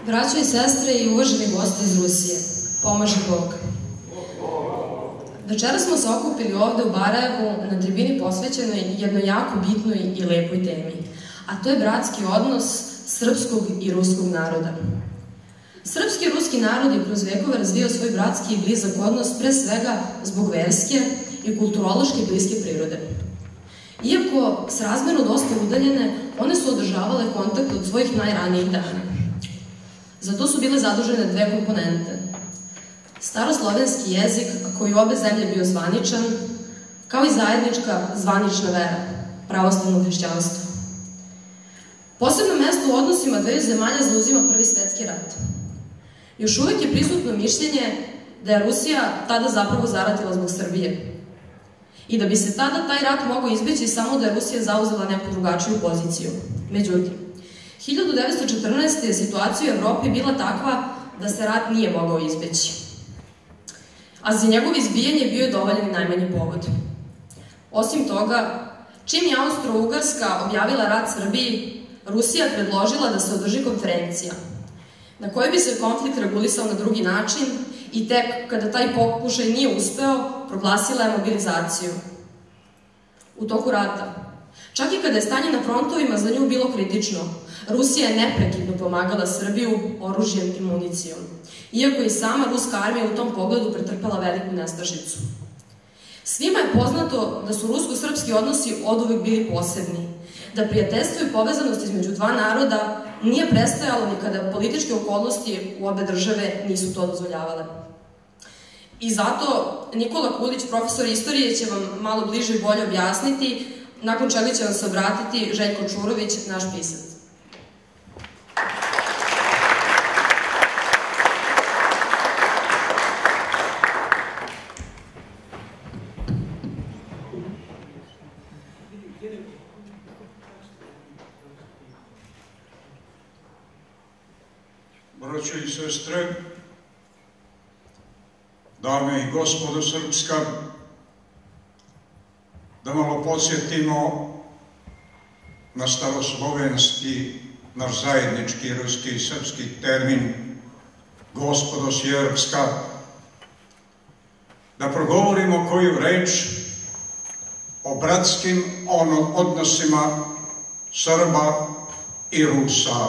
Braćo i sestre i uvaženi gosti iz Rusije, pomaže Bog. Večera smo se okupili ovde u Barajevu na tribini posvećenoj jednoj jako bitnoj i lepoj temi, a to je bratski odnos srpskog i ruskog naroda. Srpski i ruski narod je kroz vekove razvijao svoj bratski i blizak odnos pre svega zbog verske i kulturološke bliske prirode. Iako srazmerno dosta udaljene, one su održavale kontakt od svojih najranijih dana. Za to su bile zadužene dve komponente. Staroslovenski jezik, koji u obe zemlje bio zvaničan, kao i zajednička zvanična vera, pravoslavno hrišćanstvo. Posebno mesto u odnosima dveju zemalja zauzima Prvi svetski rat. Još uvek je prisutno mišljenje da je Rusija tada zapravo zaratila zbog Srbije i da bi se tada taj rat mogao izbeći samo da je Rusija zauzela neku drugačiju poziciju. Međutim, 1914. je situacija u Evropi bila takva da se rat nije mogao izbeći, a za njegovo izbijanje bio je dovoljan i najmanji povod. Osim toga, čim je Austro-Ugarska objavila rat Srbiji, Rusija predložila da se održi konferencija, na kojoj bi se konflikt regulisao na drugi način i tek kada taj pokušaj nije uspeo, proglasila je mobilizaciju. U toku rata, čak i kada je stanje na frontovima za nju bilo kritično, Rusija je neprekidno pomagala Srbiju oružjem i municijom, iako je i sama ruska armija u tom pogledu pretrpela veliku nestašicu. Svima je poznato da su rusko-srpski odnosi oduvek bili posebni, da prijateljstvo i povezanost između dva naroda nije prestajalo ni kada političke okolnosti u obe države nisu to dozvoljavale. I zato Nikola Kulić, profesor istorije, će vam malo bliže i bolje objasniti, nakon čega će vam se obratiti Željko Čurović, naš pisac. Braćo i sestre, dame i gospodo srpska, da malo podsjetimo na staroslovenski, naš zajednički ruski i srpski termin gospodo srpska, da progovorimo koju reč o bratskim odnosima Srba i Rusa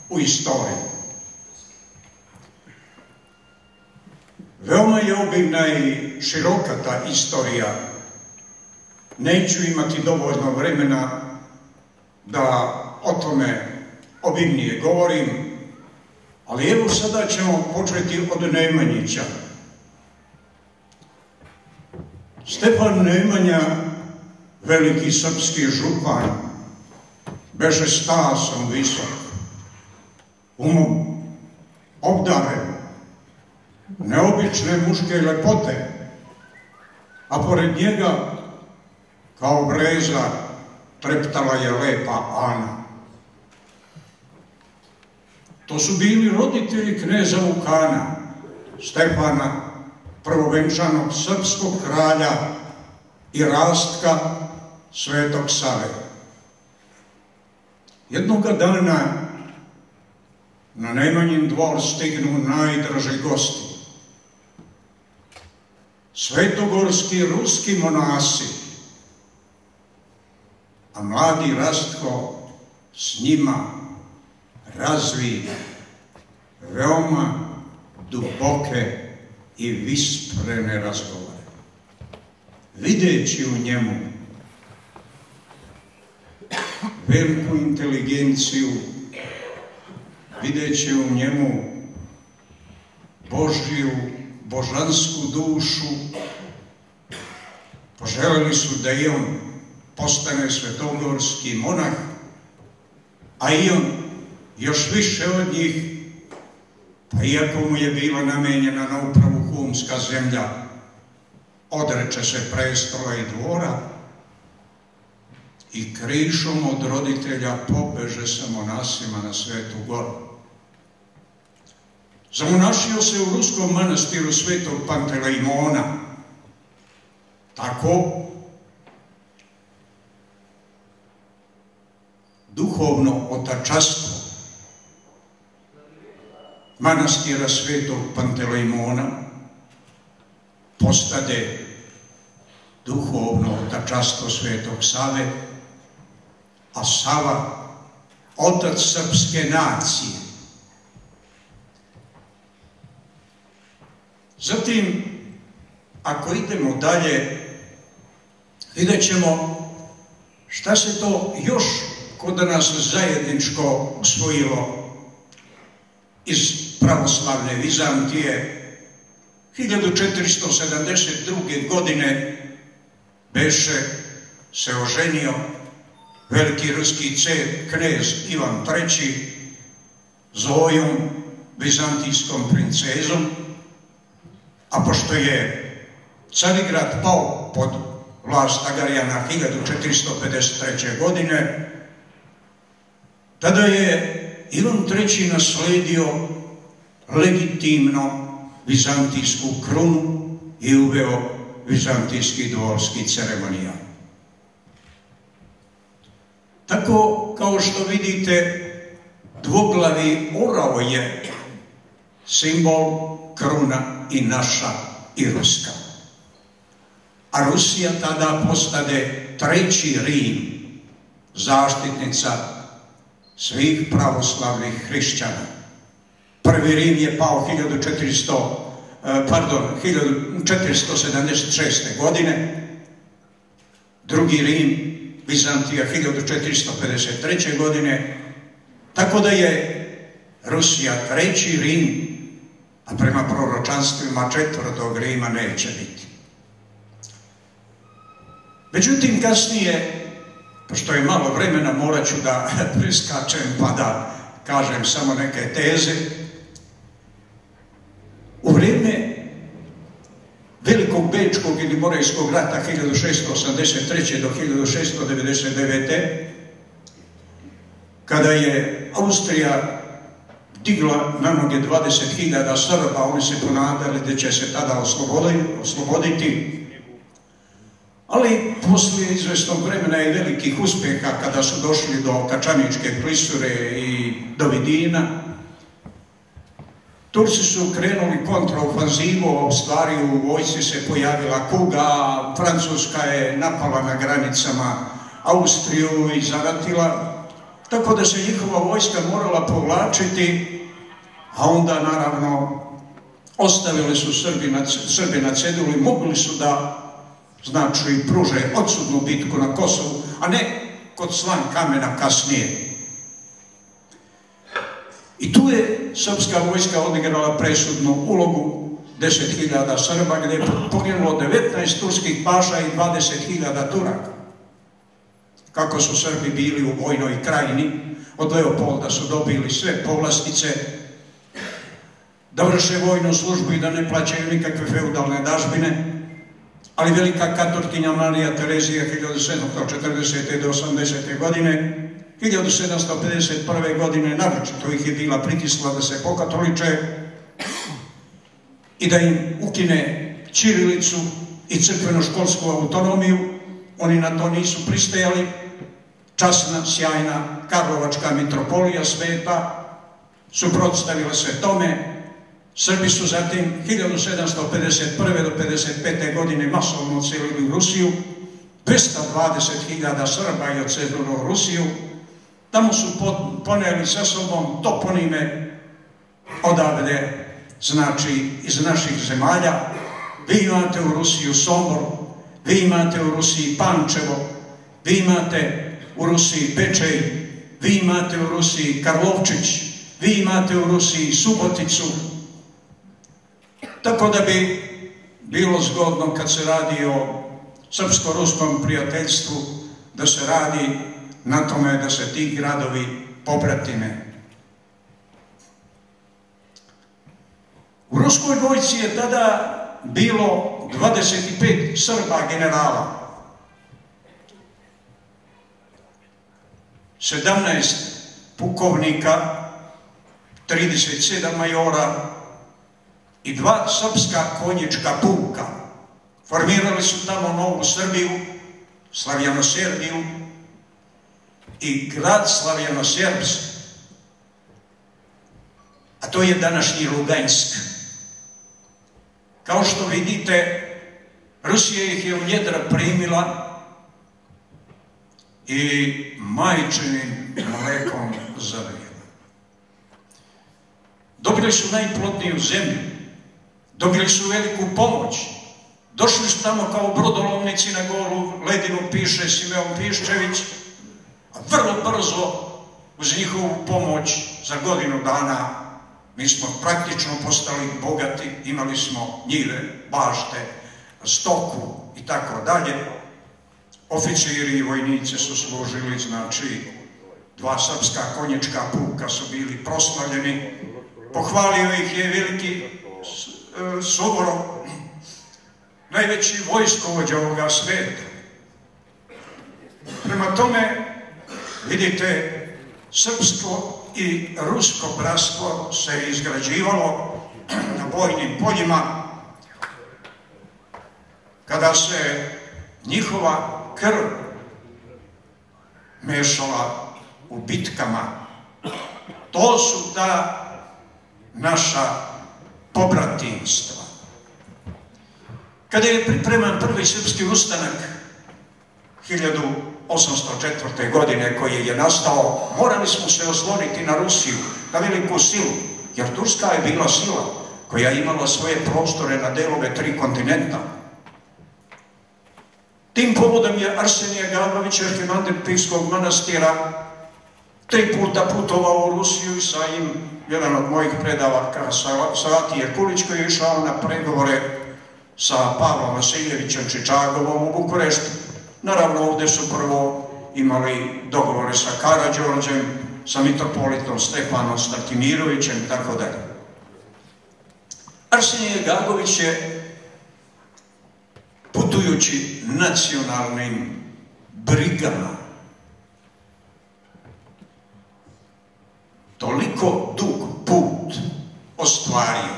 u istoriji. Veoma je obimna i široka ta istorija. Neću imati dovoljno vremena da o tome obimnije govorim, ali evo sada ćemo početi od Nemanjića. Stefan Nemanja, veliki srpski župan, beše stasom visok, umom obdaren, neobične muške lepote, a pored njega, kao breza, treptala je lepa Ana. To su bili roditelji kneza Vukana, Stefana, prvovenčanog srpskog kralja i Rastka, Svetog Save. Jednoga dana na Nemanjin dvor stignu najdraži gosti. Svetogorski ruski monasi, a mladi Rastko s njima razvi veoma duboke i visprene razgovore. Videći u njemu veliku inteligenciju, videći u njemu Božju, božansku dušu, poželeli su da i on postane svetogorski monah, a i on još više od njih, pa iako mu je bila namenjena na upravu humska zemlja, odreče se prestola i dvora i krišom od roditelja pobeže sa monasima na Svetu goru. Zamonašio se u ruskom manastiru Svetog Pantelejmona, tako duhovno otačastvo manastira Svetog Pantelejmona postade duhovno otačanstvo Svetog Save, a Sava otac srpske nacije. Zatim, ako idemo dalje, vidjet ćemo šta se to još kod nas zajedničko usvojilo iz pravoslavne Vizantije. 1472. godine beše se oženio veliki ruski knez Ivan III. Zojom, vizantijskom princezom, a pošto je Carigrad pao pod vlast Agarijana 1453. godine, tada je Ivan III. Nasledio legitimno vizantijsku krunu i uveo vizantijski dvorski ceremonijal. Tako, kao što vidite, dvoglavi orao je simbol, kruna i naša i ruska. A Rusija tada postade treći Rim, zaštitnica svih pravoslavnih hrišćana. Prvi Rim je pao 1476. godine, drugi Rim, Vizantija, 1453. godine, tako da je Rusija treći Rim, a prema proročanstvima četvrtog Rima neće biti. Međutim, kasnije, pošto je malo vremena, morat ću da preskačem pa da kažem samo neke teze. U vrijeme Velikog Bečkog ili Morejskog rata 1683. do 1699. kada je Austrija digla na noge 20.000 Srba, oni se ponadali da će se tada osloboditi, ali poslije izvesnog vremena i velikih uspjeha, kada su došli do Kačaničke klisure i do Vidina, Turci su krenuli kontraofanzivu, u stvari u vojsci se pojavila kuga, Francuska je napala na granicama Austriju i zaratila, tako da se njihova vojska morala povlačiti, a onda naravno ostavili su Srbi na ceduli, mogli su da znači pruže odsudnu bitku na Kosovu, a ne kod Slan kamena kasnije. I tu je srpska vojska odigrala presudnu ulogu, 10.000 Srba, gdje je poginulo 19 turskih paša i 20.000 Turaka. Kako su Srbi bili u vojnoj krajini, od Leopolda su dobili sve povlastice, da vrše vojnu službu i da ne plaćaju nikakve feudalne dažbine, ali velika katolkinja Marija Terezija 1740. do 80. godine, 1751. godine naročito ih je bila pritisla da se pokatoliče i da im ukine ćirilicu i crkveno-školsku autonomiju. Oni na to nisu pristajali. Časna, sjajna Karlovačka mitropolija sveta suprotstavila se tome. Srbi su zatim 1751. do 55. godine masovno odselili u Rusiju, 220.000 Srba je odselilo u Rusiju. Tamo su poneli sa sobom toponime odavde, znači iz naših zemalja. Vi imate u Rusiji Sombor, vi imate u Rusiji Pančevo, vi imate u Rusiji Bečej, vi imate u Rusiji Karlovčić, vi imate u Rusiji Suboticu. Tako da bi bilo zgodno kad se radi o srpsko-ruskom prijateljstvu da se radi na tome da se ti gradovi popratime. U ruskoj vojsci je tada bilo 25 Srba generala, 17 pukovnika, 37 majora i 2 srpska konjička puka. Formirali su tamo Novu Srbiju, Slavjanoserbiju i grad Slavjanoserbsk. a to je današnji Lugansk. Kao što vidite, Rusija ih je u njedra primila i majčinim mlekom zavijela. Dobili su najplodniju zemlju, dobili su veliku pomoć, došli su tamo kao brodolovnici na goru ledinu, piše Simeon Piščević, a vrlo brzo uz njihovu pomoć za godinu dana mi smo praktično postali bogati, imali smo njive, bašte, stoku i tako dalje. Oficiri i vojnici su služili, znači 2 srpska konjička puka su bili proslavljeni. Pohvalio ih je veliki Suvorov, najveći vojskovođa ovoga sveta. Prema tome, vidite, srpsko i rusko bratstvo se izgrađivalo na bojnim poljima kada se njihova krv mešala u bitkama. To su ta naša pobratinstva. Kada je pripreman prvi srpski ustanak 1804. godine koji je nastao, morali smo se osloniti na Rusiju, na veliku silu, jer Turska je bila sila koja je imala svoje prostore na delove 3 kontinenta. Tim povodom je Arsenije Gagović, arhimandrit Pivskog manastira, 3 puta putovao u Rusiju i sa njim jedan od mojih predavaka, Savatije Kulić, koji je išao na pregovore sa Pavlom Vasiljevićem Čičagovom u Bukureštu. Naravno, ovdje su prvo imali dogovore sa Karađorđem, sa mitropolitom Stefanom Statimirovićem i tako dalje. Arsenije Gagović je, putujući nacionalnim brigama, toliko dug put ostvario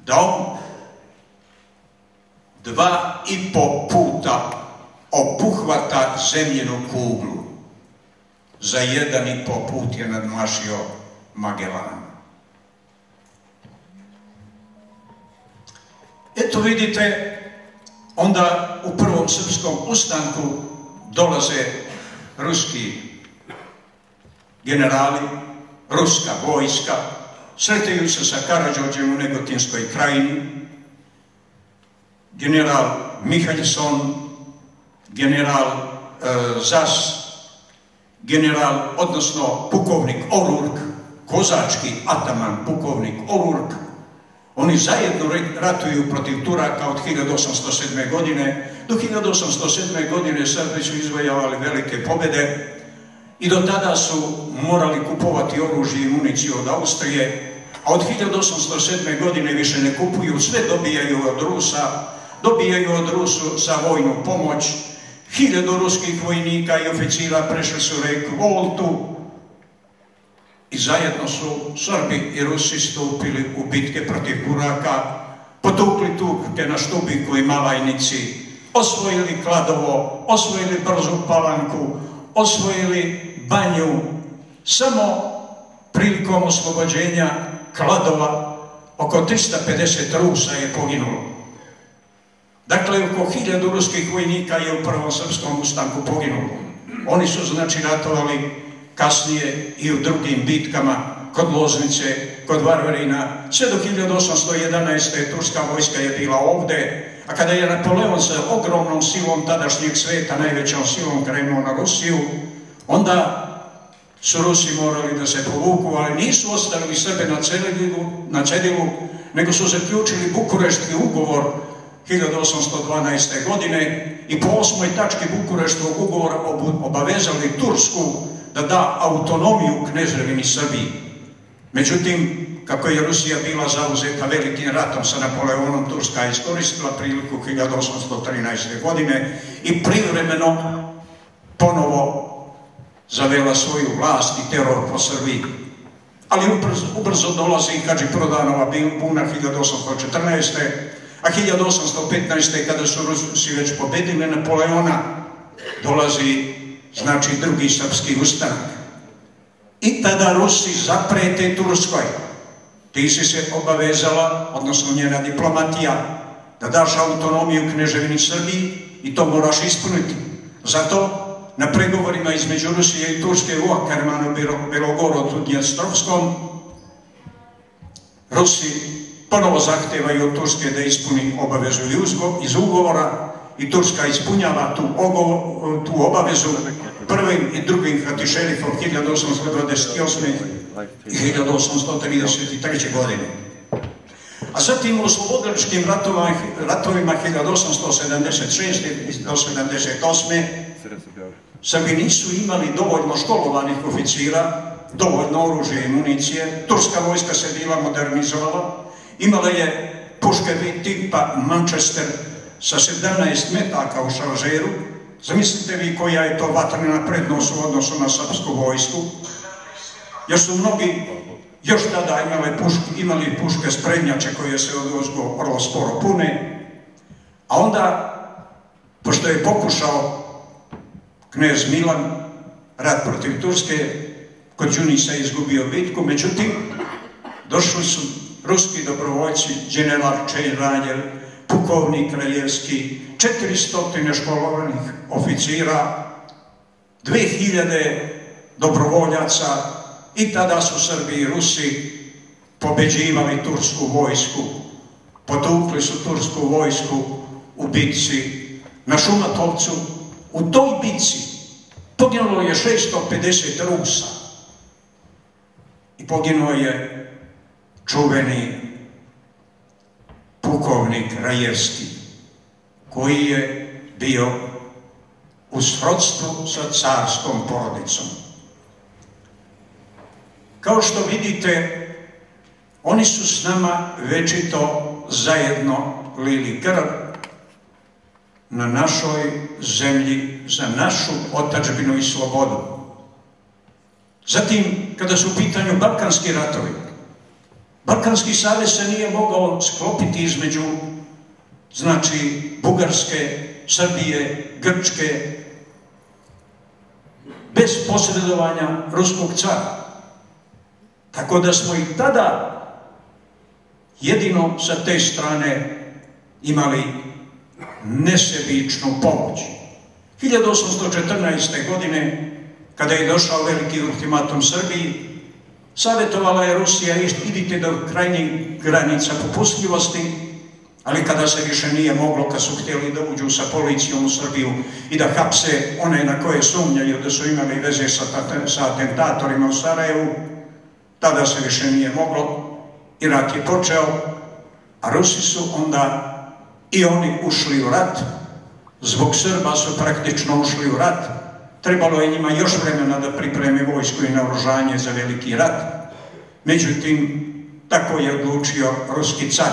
da on 2,5 puta obuhvata zemljenu kuglu. Za 1,5 put je nadmašio Magellan. Eto vidite, onda u prvom srpskom ustanku dolaze ruski generali, ruska vojska, sretaju se sa Karađorđem u Negotinskoj krajini, general Mihaljson, general Zas, general, odnosno pukovnik Orurk, kozački ataman pukovnik Orurk. Oni zajedno ratuju protiv Turaka od 1807. godine. Do 1807. godine Srbi su izvojavali velike pobjede i do tada su morali kupovati oružje i municiju od Austrije, a od 1807. godine više ne kupuju, sve dobijaju od Rusa, dobijaju od Rusu za vojnu pomoć. 1000 ruskih vojnika i oficira prešli su reku Voltu i zajedno su Srbi i Rusi stupili u bitke protiv Turaka, potukli Turke na Štubiku i Malajnici, osvojili Kladovo, osvojili Brzu Palanku, osvojili Banju. Samo prilikom oslobođenja Kladova oko 350 Rusa je poginulo. Dakle, oko 1000 ruskih vojnika je u prvom srpskom ustanku poginulo. Oni su znači ratovali kasnije i u drugim bitkama, kod Loznice, kod Varvarina, sve do 1811. turska vojska je bila ovde, a kada je Napoleon sa ogromnom silom tadašnjeg sveta, najvećom silom krenuo na Rusiju, onda su Rusi morali da se povuku, ali nisu ostavili Srbe na cedilu, nego su zaključili Bukureški ugovor 1812. godine i po 8. tački Bukureškog ugovora obavezali Tursku da da autonomiju Kneževini Srbiji. Međutim, kako je Rusija bila zauzeta velikim ratom sa Napoleonom, Turska je iskoristila priliku 1813. godine i privremeno ponovo zavela svoju vlast i teror po Srbiji. Ali ubrzo dolazi Hadži Prodanova buna 1814. A 1815. kada su Rusi već pobedili Napoleona, dolazi znači drugi srpski ustanak. I tada Rusi zaprete Turskoj ti si se obavezala, odnosno njena diplomatija, da daš autonomiju Kneževini Srbiji i to moraš ispuniti. Zato na pregovorima između Rusije i Turske u Akermanu, Belogorodu, Dnjestrovskom, Rusi ponovo zahtevaju od Turske da ispuni obavezu iz ugovora i Turska ispunjava tu obavezu prvim i drugim Hatišerifom 1828. i 1833. godine. A zatim u oslobodilačkim ratovima 1876. do 1878. Srbi nisu imali dovoljno školovanih oficira, dovoljno oružja i municije, turska vojska se bila modernizovala, imala je puške tipa Manchester sa 17 metaka u šaržeru. Zamislite vi koja je to vatrena prednost u odnosu na srpsku vojsku. Jer su mnogi još tada imali puške sprednjače koje se odozgo vrlo sporo pune, a onda, pošto je pokušao knez Milan rat protiv Turske, kod Đunisa je izgubio bitku, međutim, došli su ruski dobrovoljci, general Čejranjev, pukovnik Kraljevski, 400 školovanih oficira, 2000 dobrovoljaca i tada su Srbi i Rusi pobeđivali tursku vojsku, potukli su tursku vojsku u bitci na Šumatovcu. U toj bitci poginulo je 650 Rusa i poginuo je čuveni pukovnik Rajevski, koji je bio u srodstvu sa carskom porodicom. Kao što vidite, oni su s nama večito zajedno lili krv na našoj zemlji za našu otadžbinu i slobodu. Zatim, kada su u pitanju balkanski ratovi, Balkanski savez se nije mogao sklopiti između, znači, Bugarske, Srbije, Grčke, bez posredovanja ruskog cara. Tako da smo i tada jedino sa te strane imali nesebičnu pomoć. 1814. godine, kada je došao veliki ultimatum Srbiji, savjetovala je Rusija, idite do krajnjih granica popustljivosti, ali kada se više nije moglo, kad su htjeli da uđu sa policijom u Srbiju i da hapse one na koje sumnjaju da su imali veze sa atentatorima u Sarajevu, tada se više nije moglo, i rat je počeo, a Rusi su onda i oni ušli u rat. Zbog Srba su praktično ušli u rat. Trebalo je njima još vremena da pripreme vojsku i naoružanje za veliki rat. Međutim, tako je odlučio ruski car.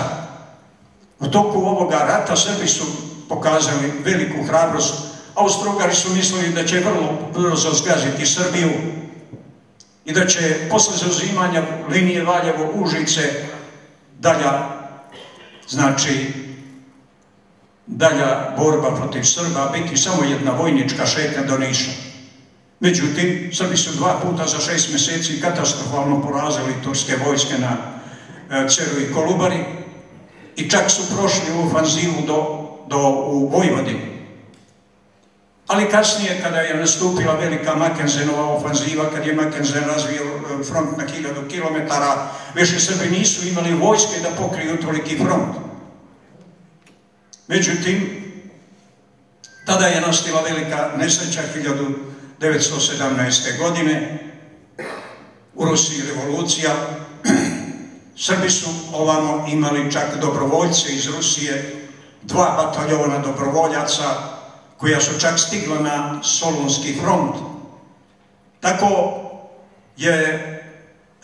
U toku ovoga rata Srbi su pokazali veliku hrabrost. Austro-Ugari su mislili da će vrlo brzo zgaziti Srbiju i da će posle zauzimanja linije Valjevo-Užice dalja borba protiv Srba biti samo jedna vojnička šetnja do Niša. Međutim, Srbi su 2 puta za 6 meseci katastrofalno porazili turske vojske na Ceru i Kolubari i čak su prošli u ofanzivu u Vojvodini. Ali kasnije, kada je nastupila velika Makenzenova ofanziva, kad je Makenzen razvio front na 1000 km, više Srbi nisu imali vojske da pokriju toliki front. Međutim, tada je nastala velika nesreća 1917. godine, u Rusiji revolucija. Srbi su ovamo imali čak dobrovoljce iz Rusije, 2 bataljona dobrovoljaca, koja su čak stigla na Solunski front. Tako je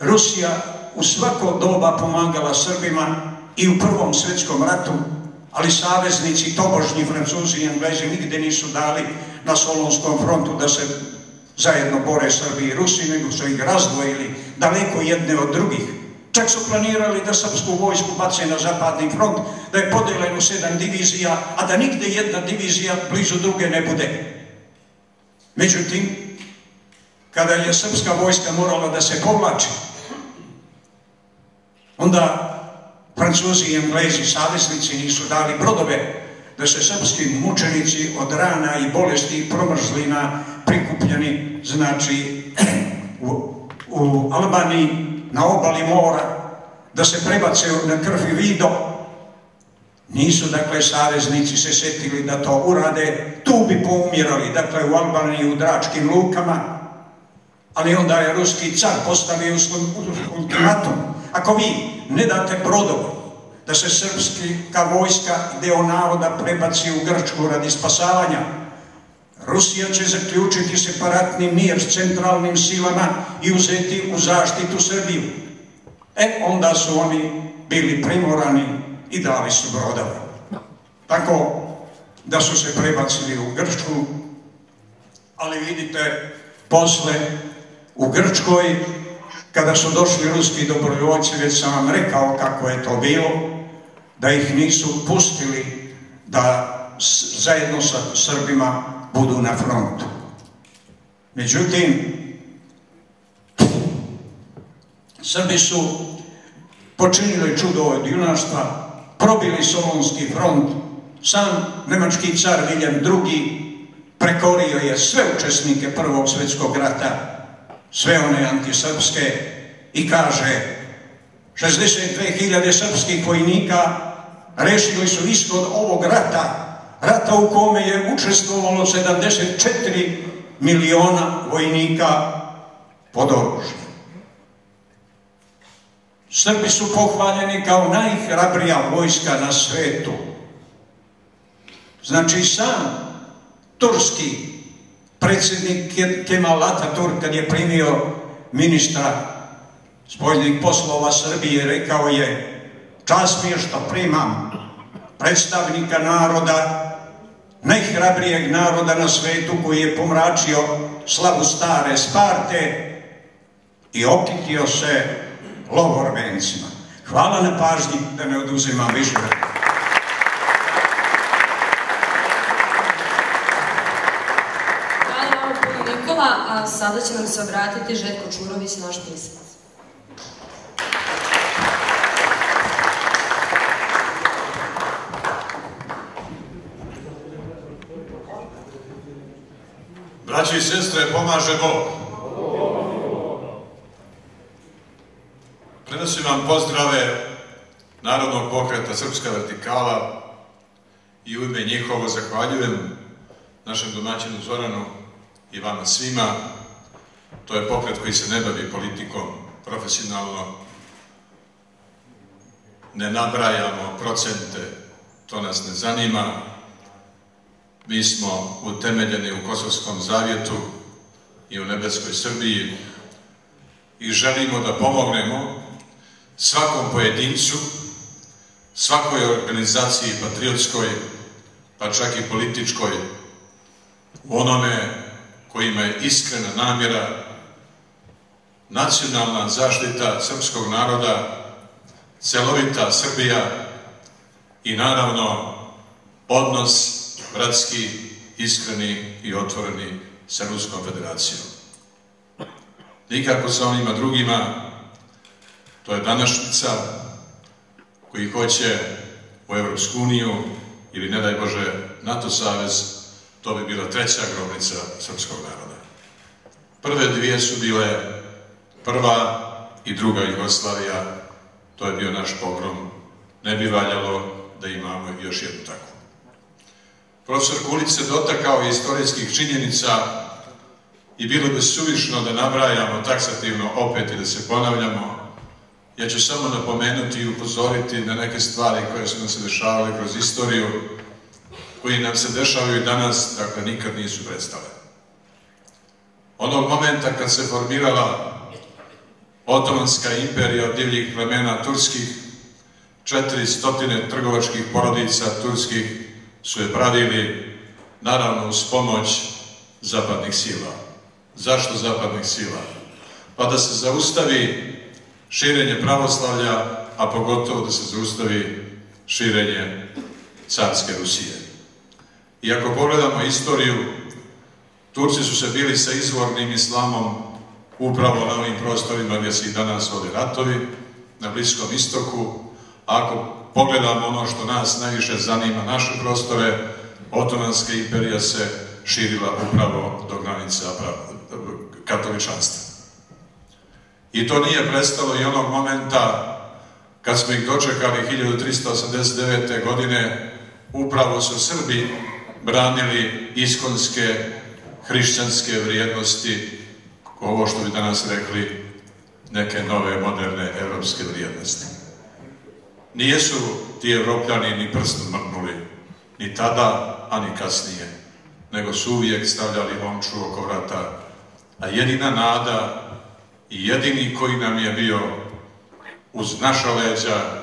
Rusija u svako doba pomagala Srbima i u Prvom svjetskom ratu, ali saveznici, tobožnji Francuzi i Englezi, nigde nisu dali na Solunskom frontu da se zajedno bore Srbi i Rusi, nego su ih razdvojili daleko jedne od drugih. Čak su planirali da srpsku vojsku bace na zapadni front, da je podeljeno u 7 divizija, a da nigde jedna divizija blizu druge ne bude. Međutim, kada je srpska vojska morala da se povlači, Onda Francuzi i Englezi, saveznici, nisu dali brodove da se srpski mučenici od rana i bolesti i promrzlina prikupljeni, znači, u Albaniji, na obali mora, da se prebace na krv i vido. Nisu, dakle, saveznici se setili da to urade, tu bi poumirali, dakle, u Albaniji, u Dračkim lukama, ali onda je ruski car postavio ultimatum. Ako vi ne date brodove da se srpska vojska i deo naroda prebaci u Grčku radi spasavanja, Rusija će zaključiti separatni mir s centralnim silama i uzeti u zaštitu Srbiju. Onda su oni bili primorani i dali su brodove. Tako da su se prebacili u Grčku, ali vidite, posle u Grčkoj, kada su došli ruski dobrovoljci, već sam vam rekao kako je to bilo, da ih nisu pustili da zajedno sa Srbima budu na frontu. Međutim, Srbi su počinili čudo od junaštva, probili Solunski front, sam nemački car Viljem II prekorio je sve učesnike Prvog svjetskog rata, sve one antisrpske, i kaže 62.000 srpskih vojnika rešili su ishod ovog rata u kome je učestvovalo 74 miliona vojnika pod oružjem. Srbi su pohvaljeni kao najhrabrija vojska na svetu. Znači, sam turski predsjednik Kemal Ataturk, kad je primio ministra spoljnih poslova Srbije, rekao je: čast mi je što primam predstavnika naroda, najhrabrijeg naroda na svetu, koji je pomračio slavu stare Sparte i okitio se lovorvencima. Hvala na pažnji, da ne oduzimam više vremena. Hvala vam puno, Nikola, a sada će nam se obratiti Željko Čurović, naš pisac. Braći i sestre, pomaže Bog. Prenosim vam pozdrave Narodnog pokreta Srpska vertikala i u ime njihovo zahvaljujem našem domaćinu Zoranu i vama svima. To je pokret koji se ne bavi politikom profesionalno, ne nabrajamo procente, to nas ne zanima. Mi smo utemeljeni u Kosovskom zavjetu i u nebeskoj Srbiji i želimo da pomognemo svakom pojedincu, svakoj organizaciji patriotskoj, pa čak i političkoj, u onome kojima je iskrena namjera, nacionalna zaštita srpskog naroda, celovita Srbija i naravno odnos bratski, iskreni i otvoreni sa Ruskom federacijom. Nikako sa onima drugima, to je današnjica, koji hoće u Evropsku uniju ili, ne daj Bože, NATO savez, to bi bila treća grobnica srpskog naroda. Prve dvije su bile prva i druga Jugoslavija, to je bio naš pogrom, ne bi valjalo da imamo još jednu takvu. Profesor Kulić se dotakao istorijskih činjenica i bilo bi suvišno da nabrajamo taksativno opet i da se ponavljamo. Ja ću samo napomenuti i upozoriti na neke stvari koje su nam se dešavale kroz istoriju, koji nam se dešavaju i danas, dakle nikad nisu prestale. Onog momenta kad se formirala Otomanska imperija od divljih plemena turskih, 400 trgovačkih porodica turskih su je pravili, naravno uz pomoć zapadnih sila. Zašto zapadnih sila? Pa da se zaustavi širenje pravoslavlja, a pogotovo da se zaustavi širenje carske Rusije. I ako pogledamo istoriju, Turci su se bili sa izvornim islamom upravo na ovim prostorima gdje se i danas vode ratovi, na Bliskom istoku. Ako pogledamo ono što nas najviše zanima, naše prostore, Otomanska imperija se širila upravo do granica katoličanstva. I to nije prestalo i onog momenta kad smo ih dočekali 1389. godine, upravo su Srbi branili iskonske hrišćanske vrijednosti, ovo što bi danas rekli neke nove, moderne evropske vrijednosti. Nijesu ti Evropljani ni prstom mrknuli, ni tada, a ni kasnije, nego su uvijek stavljali omču oko vrata, a jedina nada i jedini koji nam je bio uz naša leđa,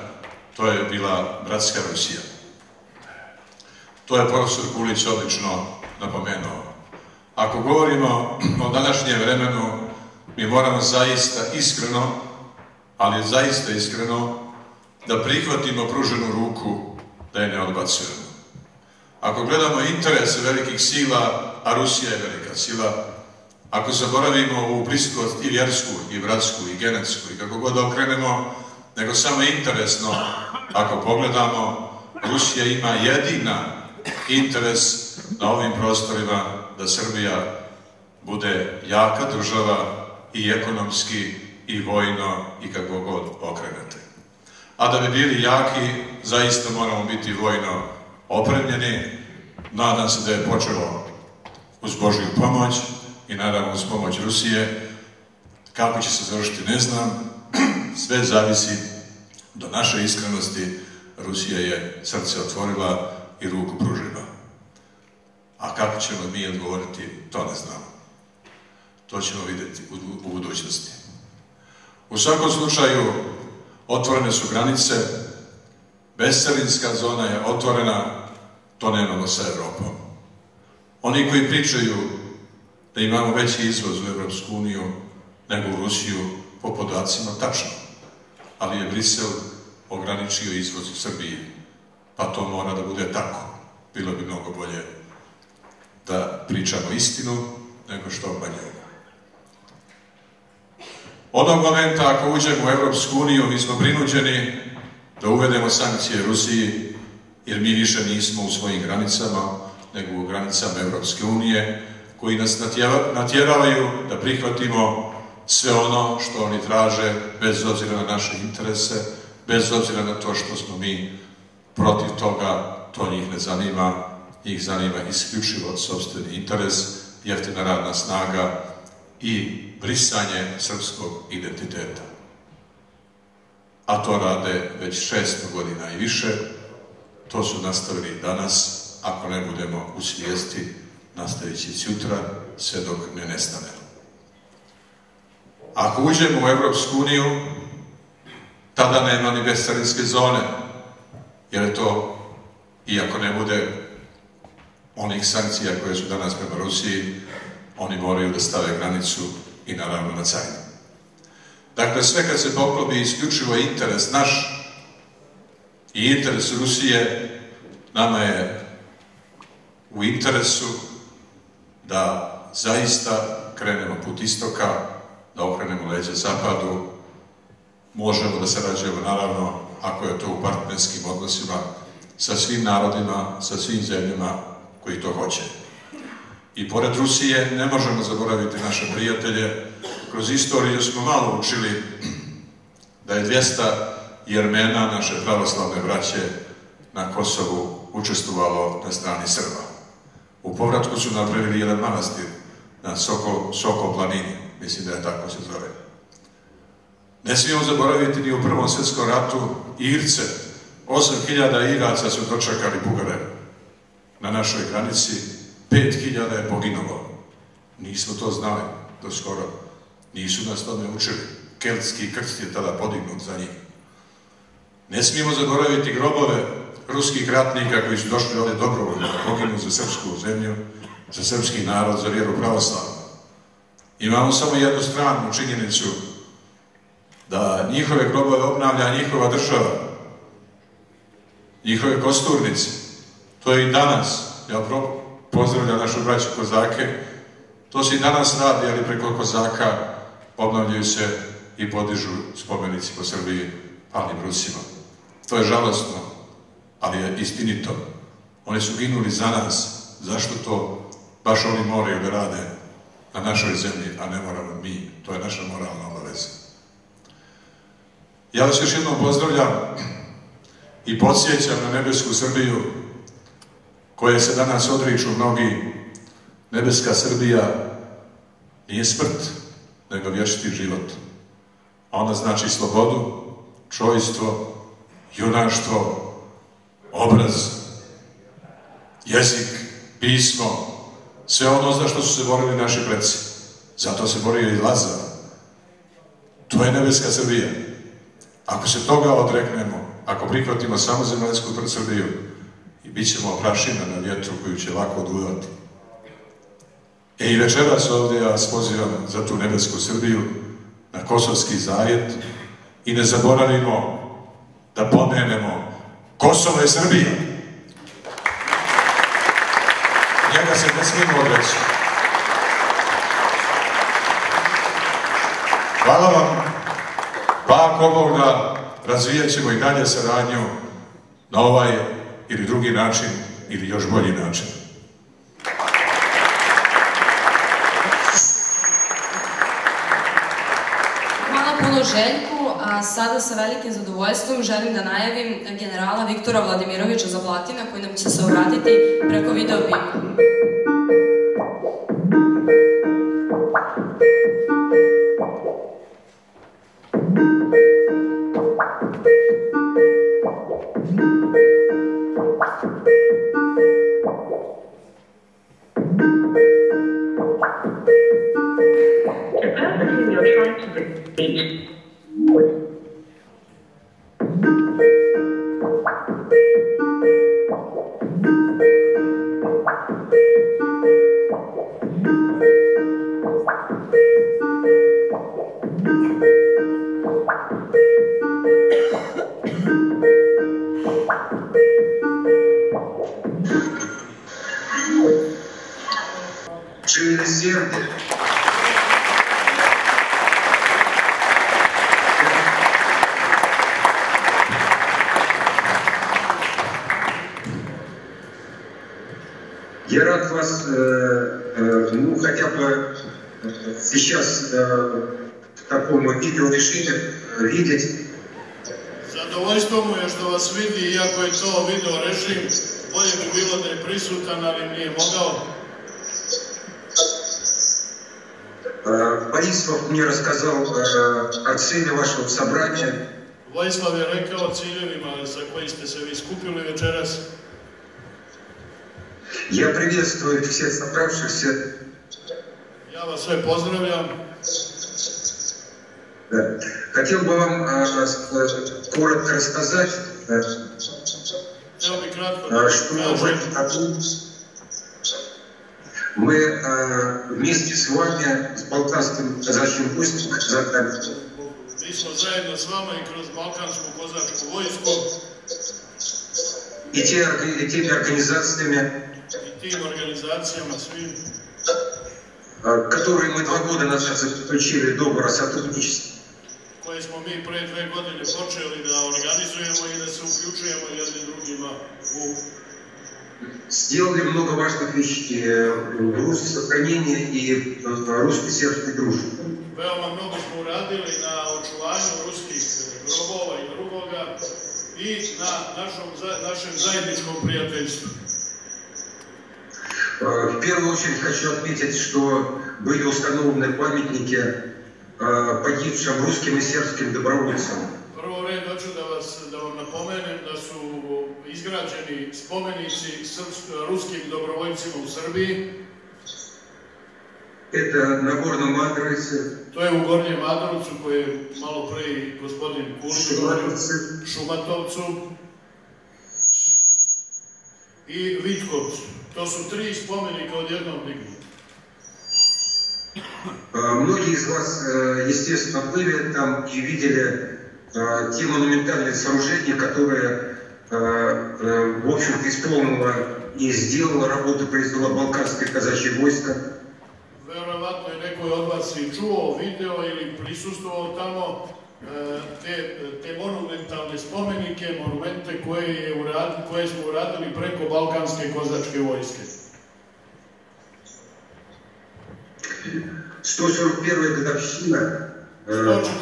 to je bila bratska Rusija. To je profesor Kulić odlično napomenuo. Ako govorimo o današnjem vremenu, mi moramo zaista iskreno, ali zaista iskreno, da prihvatimo pruženu ruku, da je ne odbacujemo. Ako gledamo interese velikih sila, a Rusija je velika sila, ako zaboravimo u bliskost i vjersku, i bratsku, i genetsku, i kako god okrenemo, nego samo interesno, ako pogledamo, Rusija ima jedina interes na ovim prostorima da Srbija bude jaka država i ekonomski, i vojno, i kako god okrenete. A da bi bili jaki, zaista moramo biti vojno opremljeni. Nadam se da je počelo uz Božju pomoć i naravno uz pomoć Rusije. Kako će se završiti, ne znam. Sve zavisi do naše iskrenosti. Rusija je srce otvorila i ruku pružila. A kako ćemo mi odgovoriti, to ne znamo. To ćemo vidjeti u budućnosti. U svakom slučaju, otvorene su granice, bescarinska zona je otvorena, to nemamo sa Evropom. Oni koji pričaju da imamo veći izvoz u Evropsku uniju nego u Rusiju, po podacima tačno, ali je Brisel ograničio izvoz u Srbiji, pa to mora da bude tako. Bilo bi mnogo bolje da pričamo istinu nego što obmanjujemo. Onog momenta ako uđemo u Evropsku uniju, mi smo prinuđeni da uvedemo sankcije Rusiji, jer mi više nismo u svojim granicama, nego u granicama Evropske unije, koji nas natjeravaju da prihvatimo sve ono što oni traže, bez obzira na naše interese, bez obzira na to što smo mi protiv toga, to njih ne zanima, njih zanima isključivo sopstveni interes, jeftina radna snaga i brisanje srpskog identiteta. A to rade već 600 godina i više, to su nastavili danas, ako ne budemo u svijesti, nastavit će sutra, sve dok ne nestane. Ako uđemo u Evropsku uniju, tada nema ni bescarinske zone, jer je to, iako ne bude onih sankcija koje su danas prema Rusiji, oni moraju da stave granicu i naravno na carinu. Dakle, sve kad se poklopi isključivo interes naš i interes Rusije, nama je u interesu da zaista krenemo put istoka, da okrenemo leđa zapadu. Možemo da sarađujemo, naravno, ako je to u partnerskim odnosima, sa svim narodima, sa svim zemljama koji to hoće. I pored Rusije ne možemo zaboraviti naše prijatelje. Kroz istoriju smo malo učili da je 200 Jermena, naše pravoslavne braće, na Kosovu učestvovalo na strani Srba. U povratku su napravili jedan manastir na Sokol planini, mislim da je tako se zove. Ne smijemo zaboraviti ni u Prvom svjetskom ratu Irce. 8.000 Iraca su dočekali Bugare na našoj granici, 5.000 je poginulo. Nismo to znali do skoro. Nisu nas tome učili. Keltski krst je tada podignut za njih. Ne smijemo zaboraviti grobove ruskih ratnika koji su došli ovdje dobrovoljno da poginu za srpsku zemlju, za srpski narod, za vjeru pravoslavnu. Imamo samo jednu stranu činjenicu da njihove grobove obnavlja njihova država, njihove kosturnice. To je i danas. Ja pozdravljam našu braću Kozake. To se i danas radi, ali preko Kozaka obnavljaju se i podižu spomenici po Srbiji palnim Rusima. To je žalosno, ali je istinito. Oni su ginuli za nas. Zašto to baš oni moraju da rade na našoj zemlji, a ne moramo mi? To je naša moralna obaveza. Ja vas još jednom pozdravljam i podsjećam na nebesku Srbiju, koje se danas odriču mnogi. Nebeska Srbija nije smrt, nego vječiti život. A ona znači slobodu, čojstvo, junaštvo, obraz, jezik, pismo, sve ono za što su se borili naši preci. Zato se borio i Lazar. To je nebeska Srbija. Ako se toga odreknemo, ako prihvatimo samo zemaljsku Srbiju, i bit ćemo prašina na vjetru koju će lako oduvati. I večeras ovdje ja vas pozivam za tu nebesku Srbiju, na Kosovski zajet, i ne zaboravimo da pomenemo Kosovo je Srbija. Njega se ne smijemo odreći. Hvala vam. Pa ako Bog da, razvijat ćemo i dalje saradnju na ovaj ili drugi način, ili još bolji način. Hvala puno Željku, a sada sa velikim zadovoljstvom želim da najavim generala Viktora Vladimirovića Zaplatina, koji nam će se obratiti preko video bipa. Я рад вас, ну, хотя бы сейчас в таком видеорежиме видеть. Zadovoljstvo mu je što vas vidi, iako je to video režim, bolje bi bilo da je prisutan, ali nije mogao. Борислав мне рассказал о цели вашего собрания. Vojislav je rekao o ciljevima za koji ste se vi skupili večeras. Я приветствую всех собравшихся. Ja vas sve pozdravljam. Хотел бы вам коротко рассказать, Htio bih kratko что в этом году мы вместе с вами, с Балканским казачьим войском, Mi smo zajedno s vama i kroz Balkansku kozačku vojsku и теми организациями, i tim organizacijama svim, которые мы 2 года назад заключили договор о сотрудничестве. koje smo mi pre 2 godine počeli da organizujemo i da se uključujemo jednim drugima u... Сделали много важных вещей в русском сохранении и русско-сербской дружбы. Veoma mnogo smo uradili na očuvanju ruskih grobova i drugoga i na našem zajedničkom prijateljstvu. В первую очередь хочу отметить, что были установлены памятники погибшим русским и сербским добровольцам. Prvo red hoću da vam napomenem da su izgrađeni spomenici ruskim dobrovoljcima u Srbiji. Это на Горном Мадровице. To je u Gornjem Madrovcu, koje je malo pre i gospodin Kulić govorio, Šumatovcu i Vitkovcu. To su 3 spomenika odjednom dignuti. Многие из вас, естественно, были там и видели те монументальные сооружения, которые, в общем-то, исполнило и сделало работу, произвело Балканское казачье войско. Verovatno je neko od vas i čuo, video ili prisustvovao tamo te monumentalne spomenike, monumente koje smo uradili preko Balkanske kozačke vojske. 141-я годовщина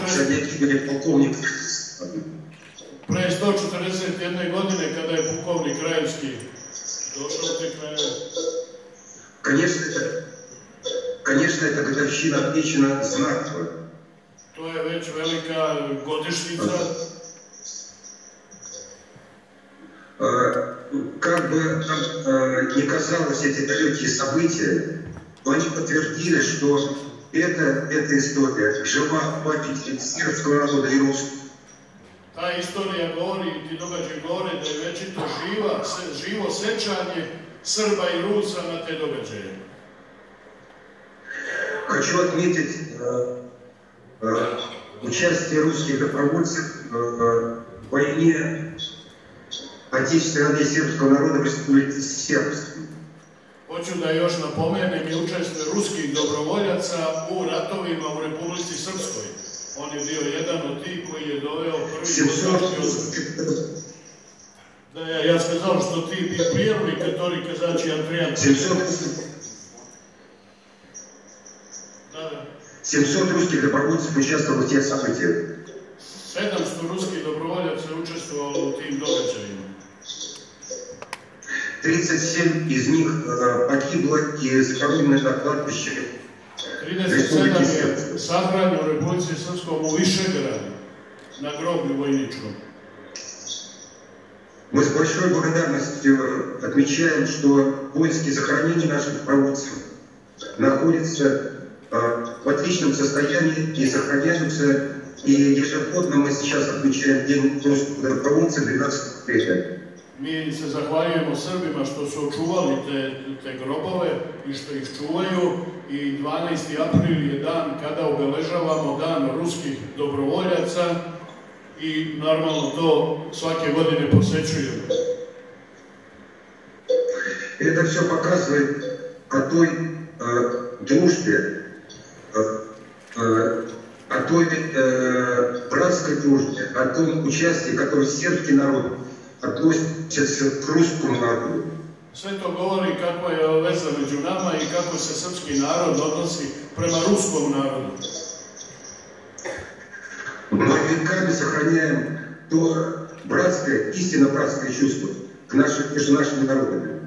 со дня гибели полковника. Pre 141 godine, kada je pukovnik Krajevski došao te krajeve. Конечно, эта годовщина отмечена знаково. To je već velika godišnjica. Как бы ни казалось эти далекие события, но они подтвердили, что эта история жива в памяти срpskog народа и русского. Ta istorija govori, ti događaj govore da je večito živo sećanje Srba i Rusa na te događaje. Хочу отметить участие русских добровольцев в войне Отечественной армии сербского народа в Республике Сербской. Hoću da još napomenem i učešće ruskih dobrovoljaca u ratovima u Republici Srpskoj. On je bio jedan od tih koji je doveo prvi da ja сказал, что ты первый, который казачий отряд. 700 русских добровольцев участвовало в тех событиях. 700 русских добровольцев участвовало в тем догаđajima. 37 из них погибло и захоронено на кладбище. 37 je sahranjeno u Republici Srpskom u Višegradu, na groblju vojničkom. Мы с большой благодарностью отмечаем, что воинские захоронения наших добровольцев находятся в отличном состоянии и сохраняются. И ежегодно мы сейчас отмечаем День русского добровольца 12 апреля. Mi se zahvaljujemo Srbima što su očuvali te grobove i što ih čuvaju i 12. april je dan kada obeležavamo dan ruskih dobrovoljaca i normalno to svake godine posećujemo. Это все показывает о той дружбе, о той братской дружбе, о том участии, которое сербский народ относится к русскому народу. Sve to govori kakva je veza među nama i kako se srpski narod odnosi prema ruskom narodu. Мы веками сохраняем то братское, истинно братское чувство между нашими народами.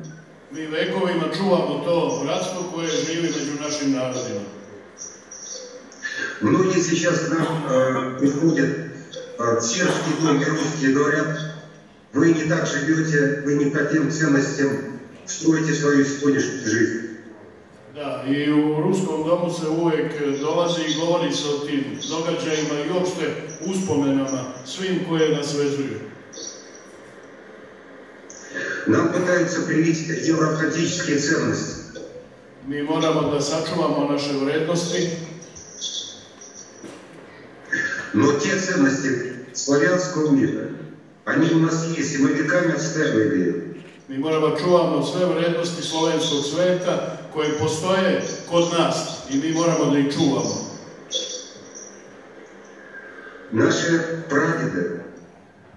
Mi vekovima čuvamo to bratstvo koje živi među našim narodima. Многие сейчас к нам приходят в сербский дом и русские говорят: вы не так живете, вы не по тем ценностям строите свою сегодняшнюю жизнь. Da, i u ruskom domu se uvek dolazi i govori se o tim događajima i uopšte uspomenama, svim koje nas vezuju. Нам пытаются привить евроатлантические ценности. Mi moramo da sačuvamo naše vrednosti. Но те ценности славянского мира, они у нас есть, и мы веками отстаиваем их. Mi moramo čuvamo sve vrednosti slovenskog sveta koje postoje kod nas i mi moramo da ih čuvamo. Наши прадеды,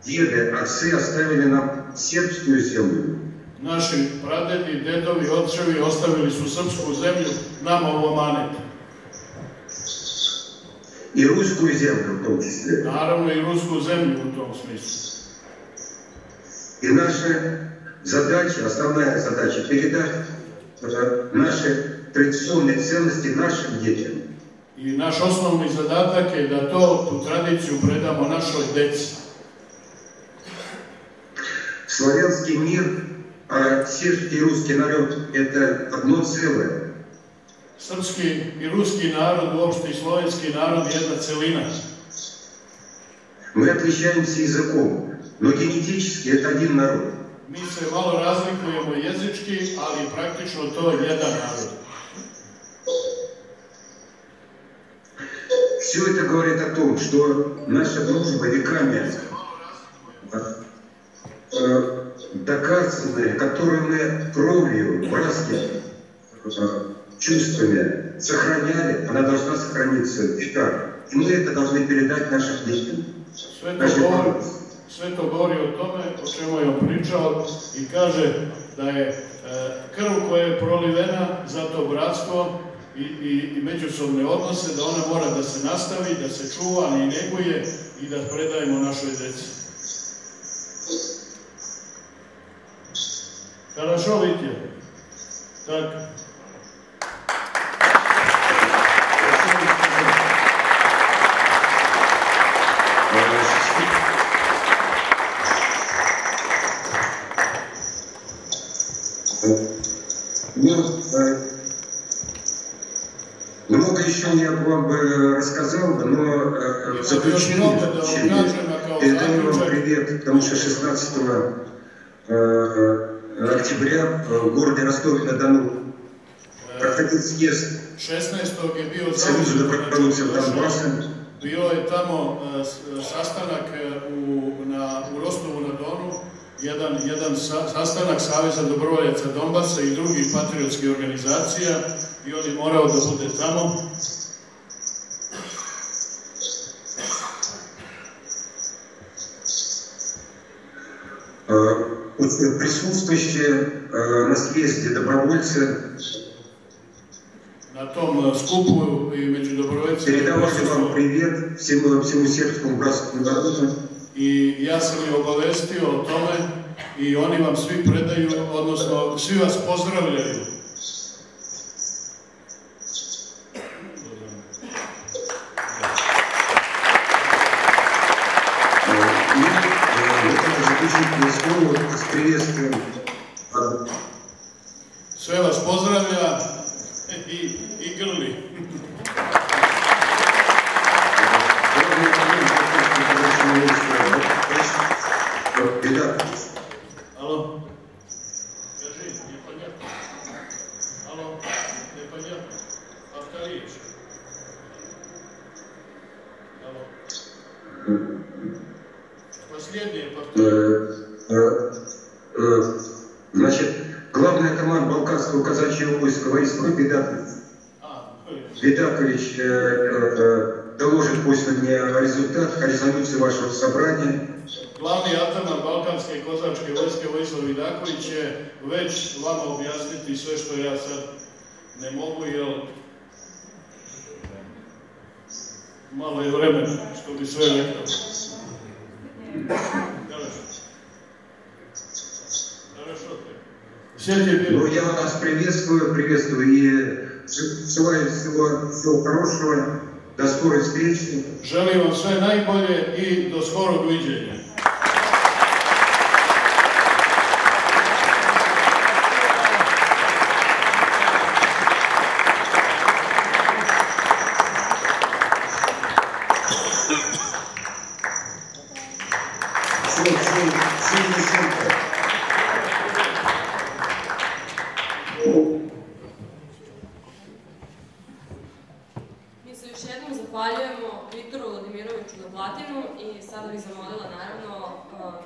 деды, отцы оставили нам сербскую землю. Naši pradedi, dedovi, očevi ostavili su srpsku zemlju nama u amanet. И русскую землю в том числе. Naravno i rusku zemlju u tom smislu. И наша задача, основная задача, передать наши традиционные ценности нашим детям. I naš osnovni zadatak je da tu tradiciju predamo našoj deci. Славянский мир, а сербский и русский народ – это одно целое. Srpski i ruski narod, uopšte i slovenski narod je jedna celina. Мы отличаемся языком, но генетически это один народ. Mi se malo razlikujemo jezički, ali praktično to je jedan narod. Все это говорит о том, что наша дружба веками доказанная, которую мы кровью, братскими чувствами сохраняли, она должна сохраниться веками. И мы это должны передать нашим детям. Sve to govori o tome o čemu je on pričao i kaže da je krv koja je prolivena za to bratstvo i međusobne odnose, da ona mora da se nastavi, da se čuva i neguje i da predajemo našoj deci. Хорошо, Витя? Так. Много еще я вам бы рассказал, но в заключение передаю вам привет, потому что 16 октября в городе Ростове-на-Дону проходил съезд Союза добровольцев Донбасса. Bio je tamo sastanak u Rostovu-na-Donu, jedan sastanak Saveza dobrovoljaca Donbasa i drugih patriotskih organizacija i on je morao da bude tamo. Присутствующие на съезде добровольцы на том skupu i među dobrovoljcima передавали вам привет всему сербскому братскому народу. I ja sam ih obavestio o tome i oni vam svi predaju, odnosno svi vas pozdravljaju. Sve vas pozdravlja i grli. Alo? Скажи, непонятно. Алло, непонятно. Повтори еще. Алло. Последнее повтори. Значит, главный команд Балканского казачьего войска Войсковой Бедакович доложит после мне о результатах, о резолюции вашего собрания. Glavni ataman Balkanske kozačke vojske Vojislav Vidaković će već vama objasniti sve što ja sad ne mogu, jer malo je vremena, što bi sve rekao. Ну, я вас приветствую и желаю всего хорошего, до скорой встречи. Želim vam sve najbolje i do skorog viđenja. Mi se još jednom zahvaljujemo Viktoru Vladimiroviću na platinu i sada bih zamolila naravno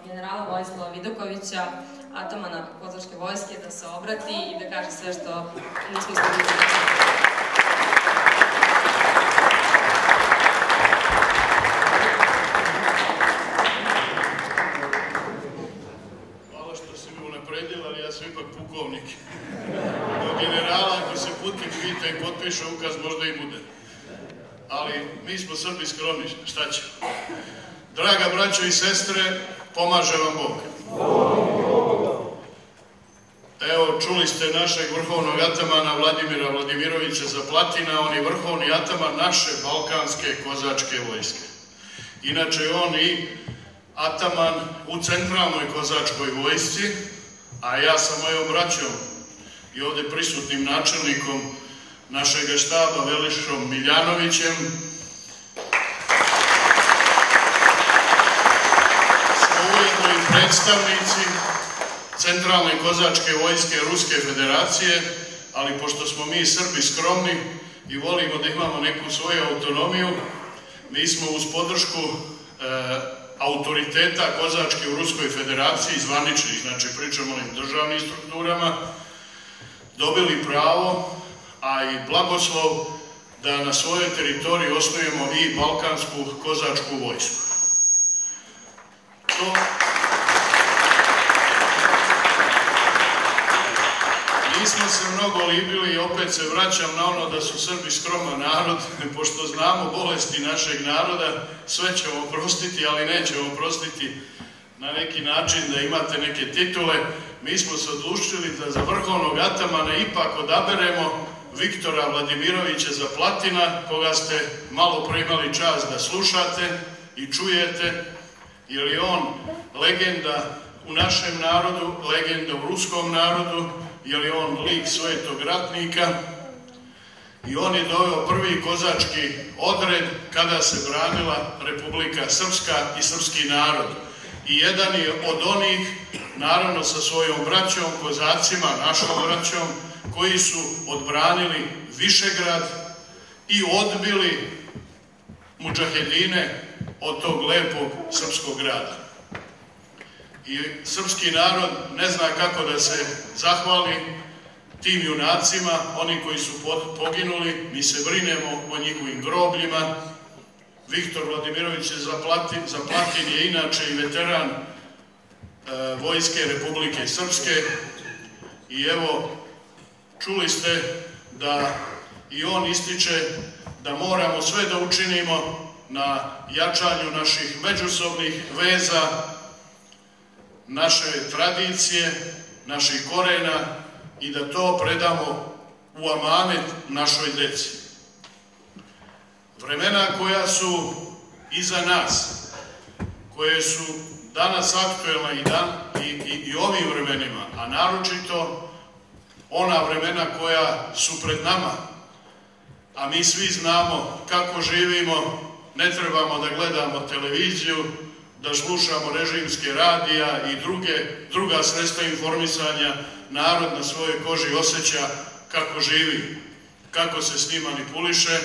generala Vojislava Vidakovića, atamana Kozačke vojske, da se obrati i da kaže sve što nismo iskoristili. Hvala što si mi unapredila, ali ja sam ipak pukovnik. Do generala, ako se Putin pita i potpiše ukaz, možda i bude. Ali mi smo Srbi skromni, šta će? Draga braćo i sestre, pomaže vam Bog. Evo, čuli ste našeg vrhovnog atamana Vladimira Vladimirovića Zaplatina, on je vrhovni ataman naše Balkanske kozačke vojske. Inače, on i ataman u centralnoj kozačkoj vojsci, a ja sa mojom braćom i ovde prisutnim načelnikom našeg štaba Velišom Miljanovićem smo ujedno i predstavnici centralne kozačke vojske Ruske federacije, ali pošto smo mi Srbi skromni i volimo da imamo neku svoju autonomiju, mi smo uz podršku autoriteta kozačke u Ruskoj federaciji, zvaničnih, znači pričamo o onim državnim strukturama, dobili pravo, a i blagoslov da na svojoj teritoriji osnujemo i balkansku kozačku vojsku. Nismo se mnogo libili i opet se vraćam na ono da su Srbi skroman narod, pošto znamo bolesti našeg naroda, sve ćemo oprostiti, ali nećemo oprostiti na neki način da imate neke titule. Mi smo se odlučili da za vrhovnog atamana ipak odaberemo Viktora Vladimirovića Zaplatina, koga ste malo pre imali čast da slušate i čujete, jer je on legenda u našem narodu, legenda u ruskom narodu, jer je on lik svetog ratnika i on je doveo prvi kozački odred kada se branila Republika Srpska i srpski narod. I jedan je od onih, naravno sa svojom braćom, kozacima, našom braćom, koji su odbranili Višegrad i odbili mudžahedine od tog lepog srpskog grada. I srpski narod ne zna kako da se zahvali tim junacima, oni koji su poginuli, mi se brinemo o njihovim grobljima. Viktor Vladimirović Zaplatin je inače i veteran Vojske Republike Srpske i evo, čuli ste da i on ističe da moramo sve da učinimo na jačanju naših međusobnih veza, naše tradicije, naših korena i da to predamo u amanet našoj deci. Vremena koja su iza nas, koje su danas aktuelna i ovim vremenima, a naročito ona vremena koja su pred nama, a mi svi znamo kako živimo, ne trebamo da gledamo televiziju, da slušamo režimske radija i druga sredstva informisanja, narod na svojoj koži osjeća kako živi, kako se s njim manipuliše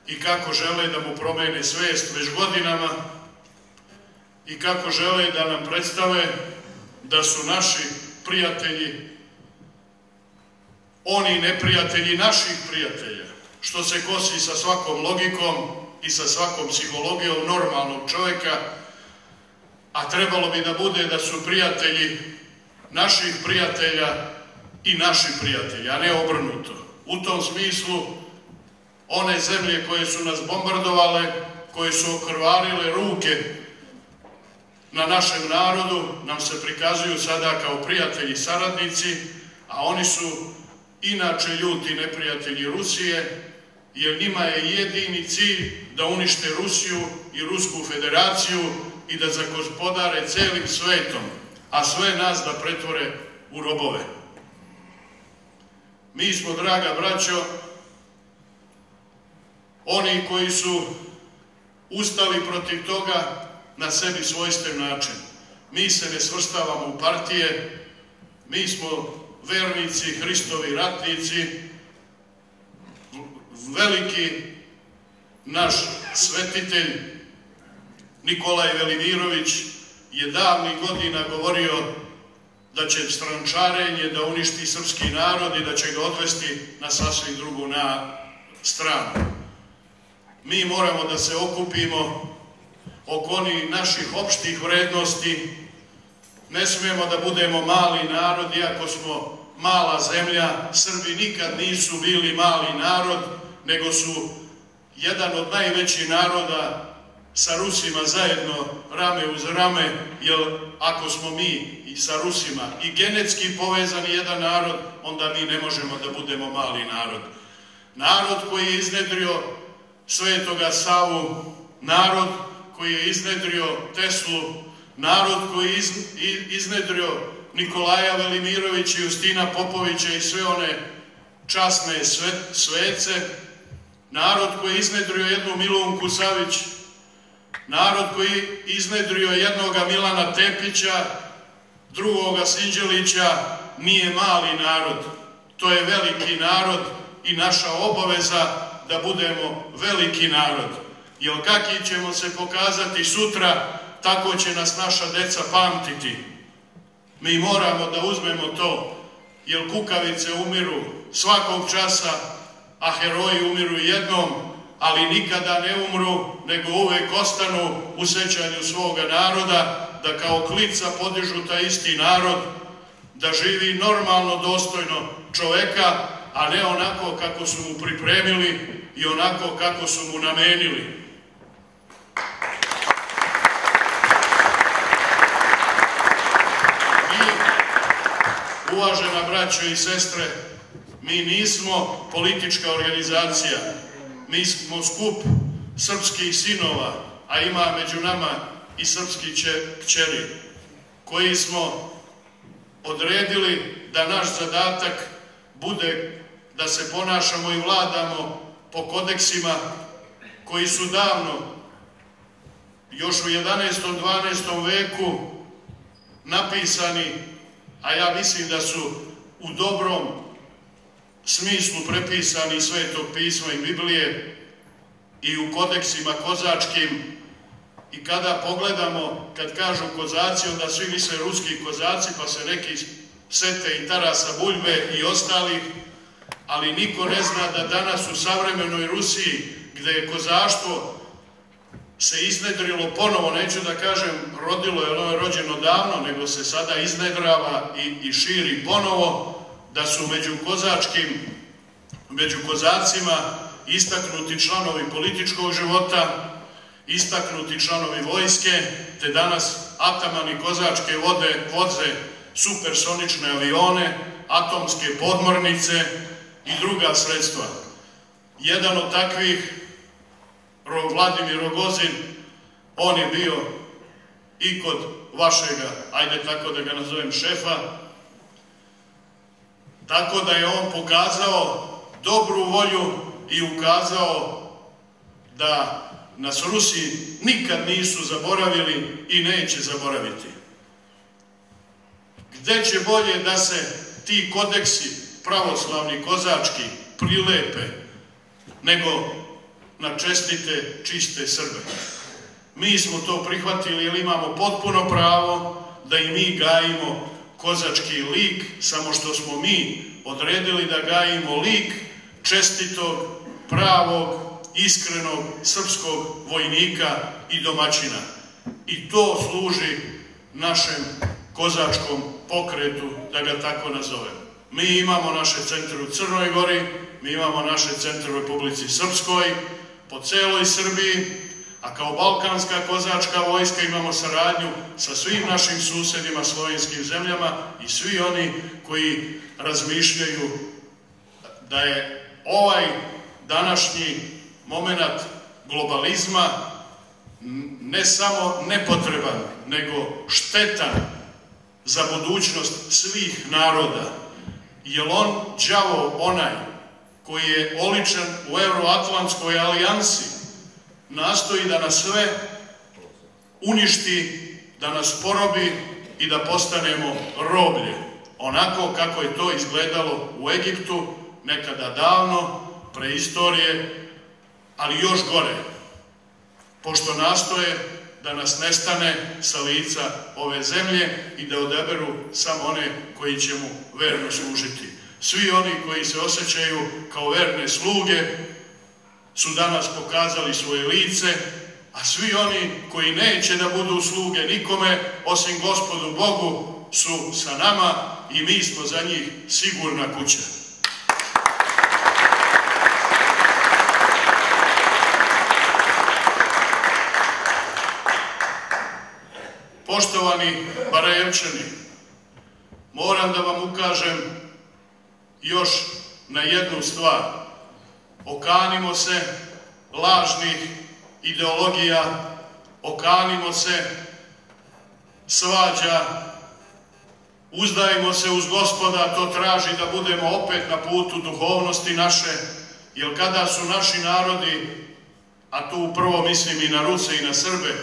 i kako žele da mu promene svest već godinama i kako žele da nam predstave da su naši prijatelji oni neprijatelji naših prijatelja, što se kosi sa svakom logikom i sa svakom psihologijom normalnog čovjeka, a trebalo bi da bude da su prijatelji naših prijatelja i naši prijatelji, a ne obrnuto. U tom smislu, one zemlje koje su nas bombardovale, koje su okrvarile ruke na našem narodu, nam se prikazuju sada kao prijatelji i saradnici, a oni su inače ljuti neprijatelji Rusije, jer njima je jedini cilj da unište Rusiju i Rusku federaciju i da zagospodare celim svetom, a sve nas da pretvore u robove. Mi smo, draga braćo, oni koji su ustali protiv toga na sebi svojstven način. Mi se ne svrstavamo u partije, mi smo vernici, Hristovi ratnici. Veliki naš svetitelj Nikolaj Velimirović je davnih godina govorio da će strančarenje da uništi srpski narod i da će ga odvesti na sasvim drugu stranu. Mi moramo da se okupimo oko onih naših opštih vrednosti. Ne smijemo da budemo mali narod, iako smo mala zemlja. Srbi nikad nisu bili mali narod, nego su jedan od najvećih naroda sa Rusima zajedno, rame uz rame, jer ako smo mi i sa Rusima i genetski povezani jedan narod, onda mi ne možemo da budemo mali narod. Narod koji je iznedrio Svetoga Savu, narod koji je iznedrio Teslu, narod koji je iznedrio Nikolaja Velimirovića, Justina Popovića i sve one časne svece, narod koji je iznedrio jednu Milunku Savić, narod koji je iznedrio jednoga Milana Tepića, drugoga Sinđelića, nije mali narod. To je veliki narod i naša obaveza da budemo veliki narod. Jer kakvi ćemo se pokazati sutra, tako će nas naša deca pamtiti. Mi moramo da uzmemo to, jer kukavice umiru svakog časa, a heroji umiru jednom, ali nikada ne umru, nego uvek ostanu u sećanju svoga naroda, da kao klica podižu taj isti narod, da živi normalno, dostojno čoveka, a ne onako kako su mu pripremili i onako kako su mu namenili. Uvažena braćo i sestre, mi nismo politička organizacija, mi smo skup srpskih sinova, a ima među nama i srpskih kćeri, koji smo odredili da naš zadatak bude da se ponašamo i vladamo po kodeksima koji su davno, još u 11. 12. veku napisani, a ja mislim da su u dobrom smislu prepisani iz Svetog pisma i Biblije i u kodeksima kozačkim. I kada pogledamo, kad kažu kozaci, onda svi misle ruski kozaci, pa se neki sete i Tarasa Buljbe i ostalih, ali niko ne zna da danas u savremenoj Rusiji, gde je kozaštvo se iznedrilo ponovo, neću da kažem rodilo, jer ono je rođeno davno, nego se sada iznedrava i širi ponovo, da su među kozacima istaknuti članovi političkog života, istaknuti članovi vojske, te danas atamani kozačke voze supersonične avione, atomske podmornice i druga sredstva. Jedan od takvih, Vladimir Rogozin, on je bio i kod vašega, ajde tako da ga nazovem, šefa, tako da je on pokazao dobru volju i ukazao da nas Rusi nikad nisu zaboravili i neće zaboraviti. Gde će bolje da se ti kodeksi pravoslavni, kozački, prilepe nego na čestite, čiste Srbe. Mi smo to prihvatili jer imamo potpuno pravo da i mi gajimo kozački lik, samo što smo mi odredili da gajimo lik čestitog, pravog, iskrenog srpskog vojnika i domaćina. I to služi našem kozačkom pokretu, da ga tako nazovem. Mi imamo naše centre u Crnoj Gori, mi imamo naše centre u Republici Srpskoj, po celoj Srbiji, a kao balkanska kozačka vojska imamo saradnju sa svim našim susedima, slovenskim zemljama i svi oni koji razmišljaju da je ovaj današnji moment globalizma ne samo nepotreban, nego štetan za budućnost svih naroda. Jer on, đavo onaj, koji je oličen u Euroatlantskoj alijansi, nastoji da nas sve uništi, da nas porobi i da postanemo roblje. Onako kako je to izgledalo u Egiptu, nekada davno, preistorije, ali još gore, pošto nastoje da nas nestane sa lica ove zemlje i da odaberu samo one koji će mu verno služiti. Svi oni koji se osjećaju kao verne sluge su danas pokazali svoje lice, a svi oni koji neće da budu sluge nikome osim Gospodu Bogu su sa nama i mi smo za njih sigurna kuća. Poštovani Barajevčani, moram da vam ukažem još na jednu stvar. Okanimo se lažnih ideologija, okanimo se svađa, uzdajmo se uz Gospoda, to traži da budemo opet na putu duhovnosti naše, jer kada su naši narodi, a tu prvo mislim i na Ruse i na Srbe,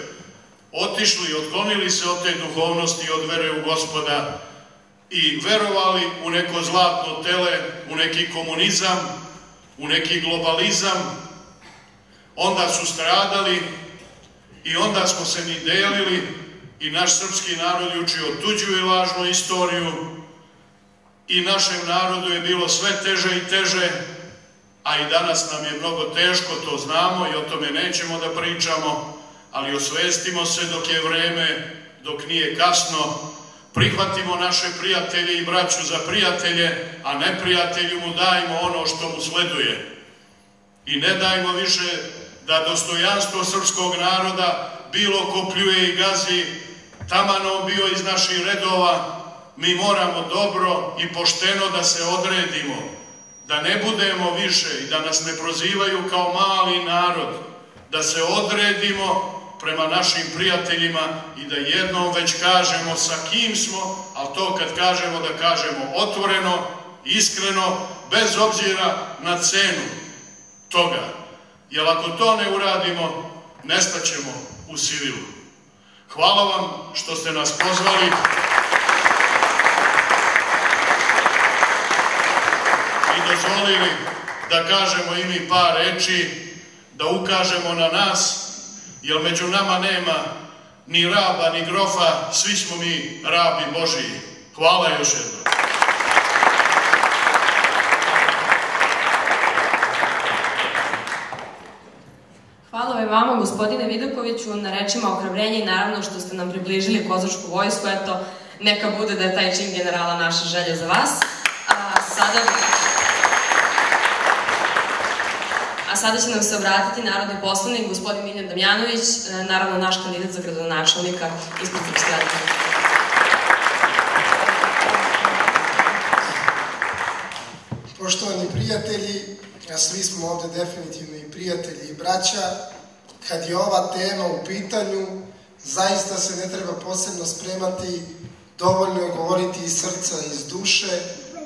otišli, otklonili se od te duhovnosti, od vere u Gospoda i verovali u neko zlatno tele, u neki komunizam, u neki globalizam, onda su stradali i onda smo se mi delili i naš srpski narod je učio tuđu i lažnu istoriju i našem narodu je bilo sve teže i teže, a i danas nam je mnogo teško, to znamo i o tome nećemo da pričamo, ali osvestimo se dok je vreme, dok nije kasno, prihvatimo naše prijatelje i braću za prijatelje, a neprijatelju mu dajmo ono što mu sleduje. I ne dajmo više da dostojanstvo srpskog naroda bilo ko pljuje i gazi, taman on bio iz naših redova. Mi moramo dobro i pošteno da se odredimo, da ne budemo više i da nas ne prozivaju kao mali narod, da se odredimo prema našim prijateljima i da jednom već kažemo sa kim smo, ali to kad kažemo da kažemo otvoreno, iskreno, bez obzira na cenu toga. Jer ako to ne uradimo, nestaćemo u sivilu. Hvala vam što ste nas pozvali i dozvolili da kažemo i mi par reči, da ukažemo na nas, jer među nama nema ni raba, ni grofa, svi smo mi rabi Božiji. Hvala još jednom. Hvala i vama, gospodine Vidakoviću, na rečima ohrabrenja i naravno što ste nam približili kozačku vojsku. Eto, neka bude da je taj čin generala naša želja za vas. A sada će nam se obratiti narodni poslanik, gospodin Miljan Damjanović, naravno naš kandidat za gradonačelnika ispred Srpske radikalne. Poštovani prijatelji, a svi smo ovde definitivno i prijatelji i braća, kad je ova tema u pitanju, zaista se ne treba posebno spremati, dovoljno je govoriti iz srca i iz duše,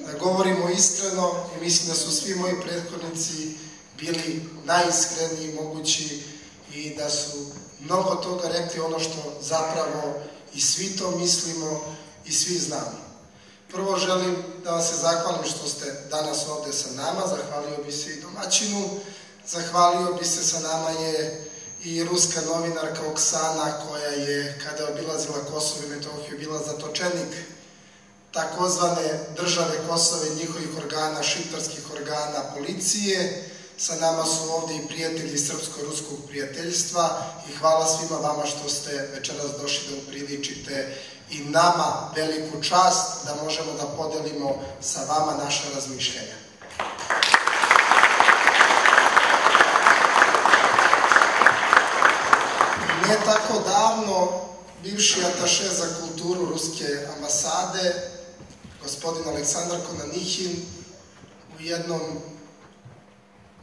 da govorimo iskreno i mislim da su svi moji prethodnici bili najiskreniji mogući i da su mnogo toga rekli ono što zapravo i svi to mislimo i svi znamo. Prvo želim da vam se zahvalim što ste danas ovde sa nama, zahvalio bi se i domaćinu, zahvalio bi se, sa nama je i ruska novinarka Oksana koja je, kada je obilazila Kosovo i Metohiju, bila zatočenik takozvane države Kosova i njihovih organa, šiptarskih organa policije. Sa nama su ovde i prijatelji srpsko-ruskog prijateljstva i hvala svima vama što ste večeras došli da upriličite i nama veliku čast da možemo da podelimo sa vama naša razmišljenja. Ne tako davno bivši ataše za kulturu ruske ambasade, gospodin Aleksandar Konanihin, u jednom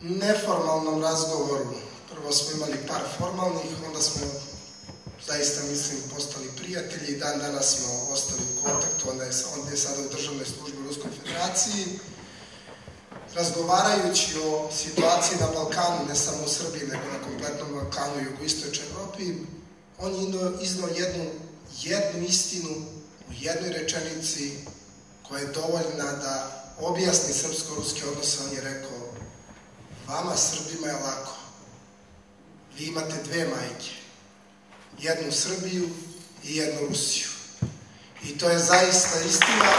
neformalnom razgovoru, prvo smo imali par formalnih, onda smo, zaista mislim, postali prijatelji i dan danas smo ostali u kontaktu, onda je sada u državnoj službi u Ruskoj federaciji. Razgovarajući o situaciji na Balkanu, ne samo u Srbiji, nego na kompletnom Balkanu i jugoistočnoj Evropi, on je iznao jednu istinu u jednoj rečenici koja je dovoljna da objasni srpsko-ruske odnose. On je rekao: vama Srbima je lako, vi imate dve majke, jednu Srbiju i jednu Rusiju. I to je zaista istina.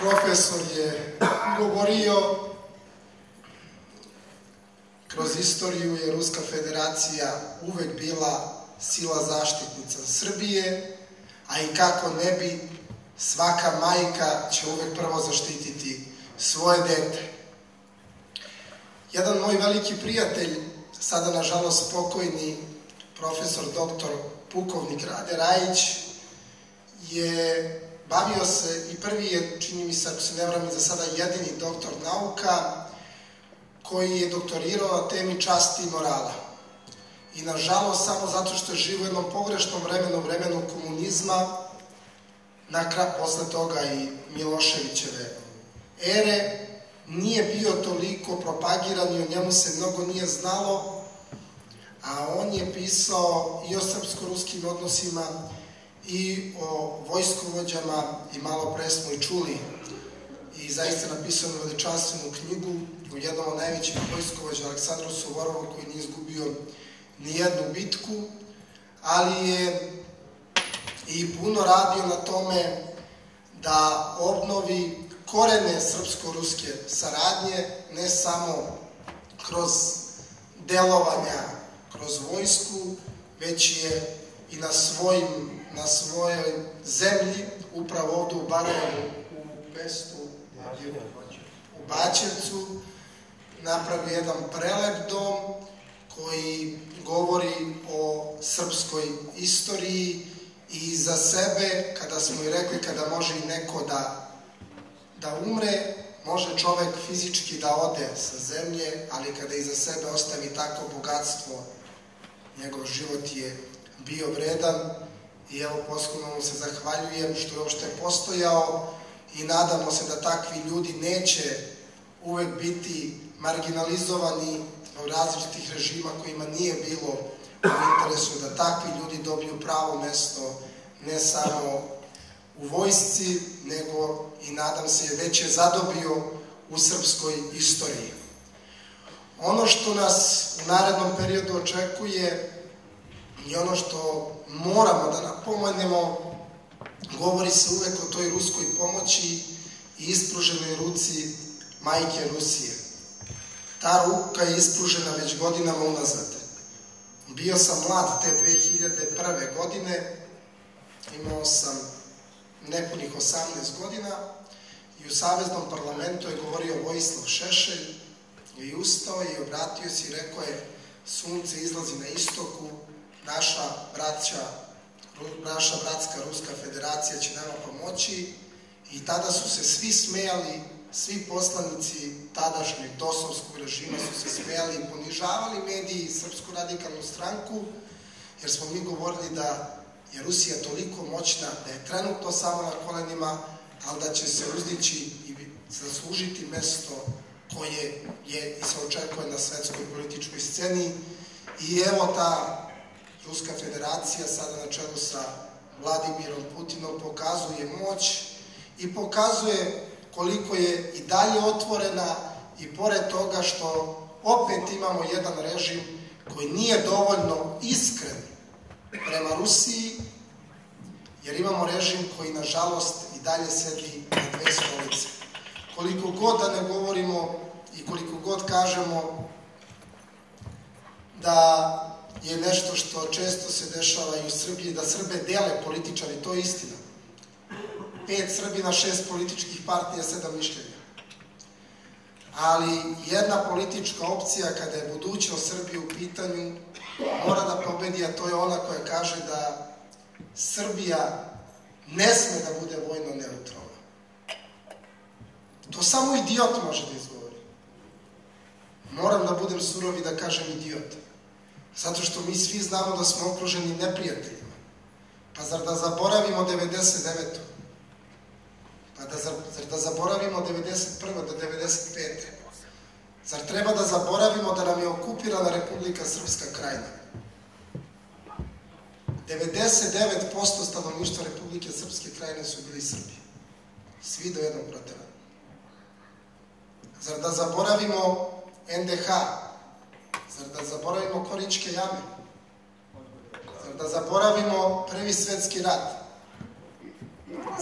Profesor je govorio, kroz istoriju je Ruska federacija uvek bila sila zaštitnica Srbije, a i kako ne bi, svaka majka će uvek prvo zaštititi svoje dete. Jedan moj veliki prijatelj, sada nažalost pokojni profesor doktor pukovnik Rade Rajić, je bavio se i prvi je, čini mi se, ako se ne varam, za sada jedini doktor nauka koji je doktorirao na temi časti i morala. I nažalost, samo zato što je živo u jednom pogrešnom vremenu komunizma, posle toga i Miloševićeve ere, nije bio toliko propagiran i o njemu se mnogo nije znalo, a on je pisao i o srpsko-ruskim odnosima i o vojskovođama i malo pre smo i čuli i zaista napisao na veličanstvenu knjigu u jednom od najvećih vojskovođa, Aleksandru Suvorovu, koji nije izgubio ni jednu bitku, ali je i puno radio na tome da obnovi korene srpsko-ruske saradnje, ne samo kroz delovanja, kroz vojsku, već je i na svojoj zemlji, upravo ovdje u Barajevu, u mestu, u Baćevcu, napravio jedan prelep dom koji govori o srpskoj istoriji i za sebe, kada smo i rekli, kada može i neko da umre, može čovek fizički da ode sa zemlje, ali kada iza sebe ostavi takvo bogatstvo, njegov život je bio vredan i evo posebno mu se zahvaljujem što je uopšte postojao i nadamo se da takvi ljudi neće uvek biti marginalizovani od različitih režima kojima nije bilo u interesu da takvi ljudi dobiju pravo mesto ne samo u vojsci, nego i nadam se već je zadobio u srpskoj istoriji. Ono što nas u narednom periodu očekuje i ono što moramo da napomenemo, govori se uvek o toj ruskoj pomoći i ispruženoj ruci majke Rusije. Ta ruka je ispružena već godinama unazad. Bio sam mlad te 2001. godine, imao sam nepunih 18 godina i u Saveznom parlamentu je govorio Vojislav Šešelj i ustao i obratio se i rekao je: sunce izlazi na istoku, naša bratska Ruska federacija će nama pomoći. I tada su se svi smejali, svi poslanici tadašnjeg dosovskog režima su se smejali i ponižavali mediji i Srpsku radikalnu stranku, jer smo mi govorili da je Rusija toliko moćna da je trenutno samo na kolenima, ali da će se uzdići i zaslužiti mesto koje je i se očekuje na svetskoj političkoj sceni. I evo ta Ruska federacija sada na čelu sa Vladimirom Putinom pokazuje moć i pokazuje koliko je i dalje otvorena i pored toga što opet imamo jedan režim koji nije dovoljno iskren prema Rusiji, jer imamo režim koji nažalost i dalje sedi na dve stolice. Koliko god da ne govorimo i koliko god kažemo da je nešto što često se dešava i u Srbiji, da Srbe dele političari, to je istina. 5 Srbina, 6 političkih partija, 7 mišljenja. Ali jedna politička opcija, kada je budućnost Srbije u pitanju, mora da pobedi, a to je ona koja kaže da Srbija ne sme da bude vojno neutralna. To samo idiot može da izgovori. Moram da budem surov i da kažem idiot. Zato što mi svi znamo da smo okruženi neprijateljima. Pa zar da zaboravimo 99. Pa zar da zaboravimo 91. do 95. Zar treba da zaboravimo da nam je okupirana Republika Srpska Krajina? 99% stanovništva Republike Srpske Krajine su bili Srbi. Svi do jednog proterana. Zar da zaboravimo NDH? Zar da zaboravimo Koričke jame? Zar da zaboravimo Prvi svetski rat?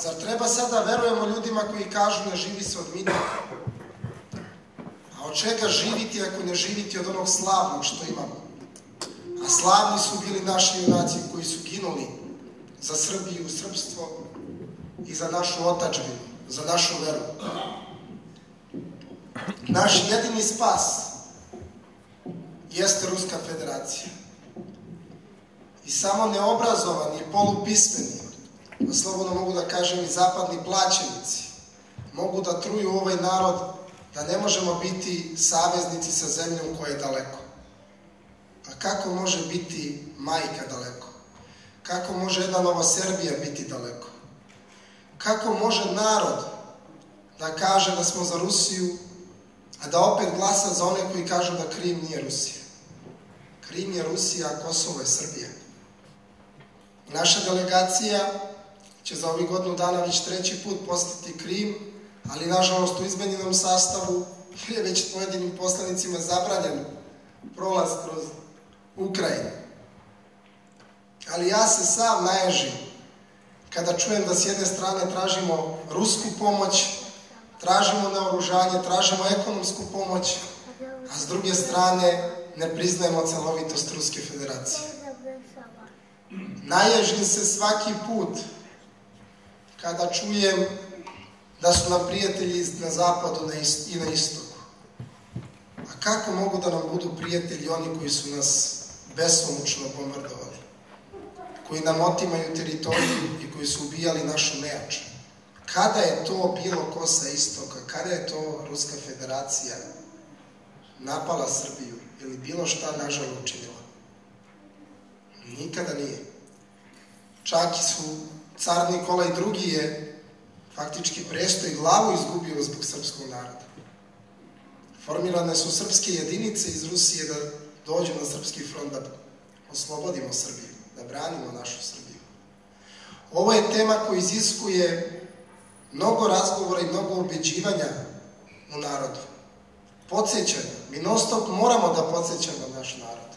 Zar treba sada verujemo ljudima koji kažu ne živi se od mita? A od čega živiti ako ne živiti od onog slavnog što imamo? A slavni su bili naši junaci koji su ginuli za Srbiju, srpstvo i za našu otadžbinu, za našu veru. Naš jedini spas jeste Ruska federacija. I samo neobrazovani i polupismeni, slobodno mogu da kažem i zapadni plaćenici, mogu da truju ovaj narod da ne možemo biti saveznici sa zemljom koja je daleko. A kako može biti majka daleko? Kako može jedna Nova Serbija biti daleko? Kako može narod da kaže da smo za Rusiju, a da opet glasa za one koji kažu da Krim nije Rusija? Krim je Rusija, a Kosovo je Srbija. Naša delegacija će za ovih godinu dana već 3. put posjetiti Krim, ali nažalost u izmenjenom sastavu je već pojedinim poslanicima zabranjen prolaz kroz Ukrajinu. Ali ja se sam naježim kada čujem da s jedne strane tražimo rusku pomoć, tražimo naoružanje, tražimo ekonomsku pomoć, a s druge strane ne priznajemo celovitost Ruske federacije. Naježim se svaki put kada čujem da su nam prijatelji na zapadu i na istoku. A kako mogu da nam budu prijatelji oni koji su nas besomučno bombardovali, koji nam otimaju teritoriju i koji su ubijali našu nejač? Kada je to bilo ko sa istoka? Kada je to Ruska federacija napala Srbiju ili bilo šta nažal učinila? Nikada nije. Čak i su car Nikola II je faktički presto i glavu izgubio zbog srpskog naroda. Formirane su srpske jedinice iz Rusije da dođu na srpski front, da oslobodimo Srbiju, da branimo našu Srbiju. Ovo je tema koja iziskuje mnogo razgovora i mnogo ubeđivanja u narodu. Podsjećanja. Mi non stop moramo da podsjećamo naš narod.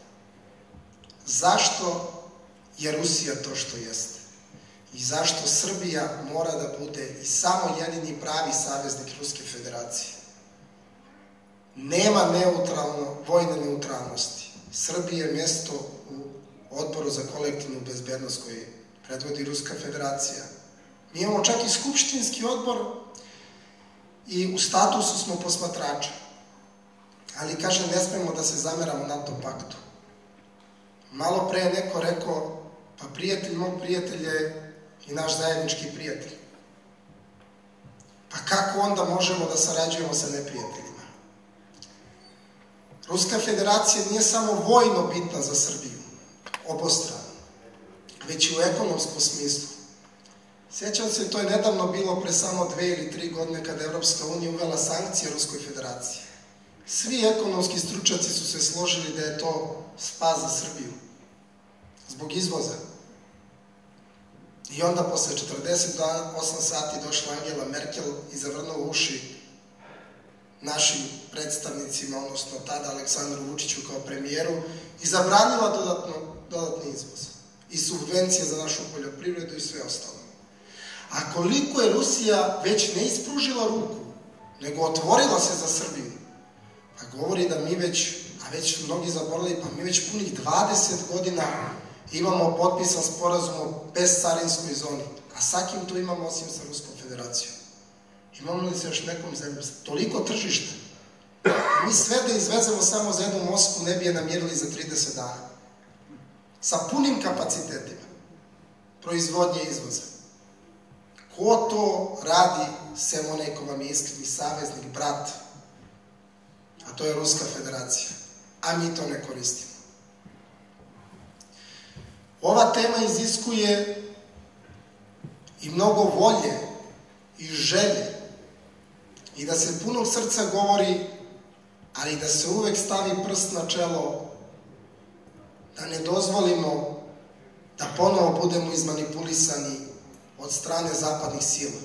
Zašto je Rusija to što jeste? I zašto Srbija mora da bude i samo jedini pravi saveznik Ruske federacije? Nema vojne neutralnosti. Srbija je mjesto u Odboru za kolektivnu bezbednost koji predvodi Ruska federacija. Mi imamo čak i skupštinski odbor i u statusu smo posmatrača. Ali, kaže, ne smemo da se zameramo NATO paktu. Malo pre je neko rekao, pa prijatelj mog prijatelja je i naš zajednički prijatelj. Pa kako onda možemo da sarađujemo sa neprijateljima? Ruska federacija nije samo vojno bitna za Srbiju, obostrano, već i u ekonomskom smislu. Sjećam se, to je nedavno bilo pre samo 2 ili 3 godine kada je Evropska unija uvela sankcije Ruskoj federaciji. Svi ekonomski stručnjaci su se složili da je to spas za Srbiju, zbog izvoza. I onda posle 48 sati došla Angela Merkel i zavrnula uši našim predstavnicima, odnosno tada Aleksandru Vučiću kao premijeru, i zabranila dodatni izvoz i subvencije za našu poljoprivredu i sve ostalo. A koliko je Rusija već ne ispružila ruku, nego otvorila se za Srbiju, pa govori da mi već, a već mnogi zaboravili, pa mi već punih 20 godina imamo potpisan sporazum o bezcarinskoj zoni. A sa kim tu imamo osim sa Ruskom federacijom? Imamo li se još nekom zemlju? Toliko tržišta. Mi sve da izvezemo samo za jednu Moskvu ne bi je namirili za 30 dana. Sa punim kapacitetima proizvodnje i izvoza. Ko to radi, sem onaj ko vam je iskreni saveznik, brat, a to je Ruska federacija, a mi to ne koristimo. Ova tema iziskuje i mnogo volje i želje i da se punog srca govori, ali da se uvek stavi prst na čelo, da ne dozvolimo da ponovo budemo izmanipulisani od strane zapadnih sila.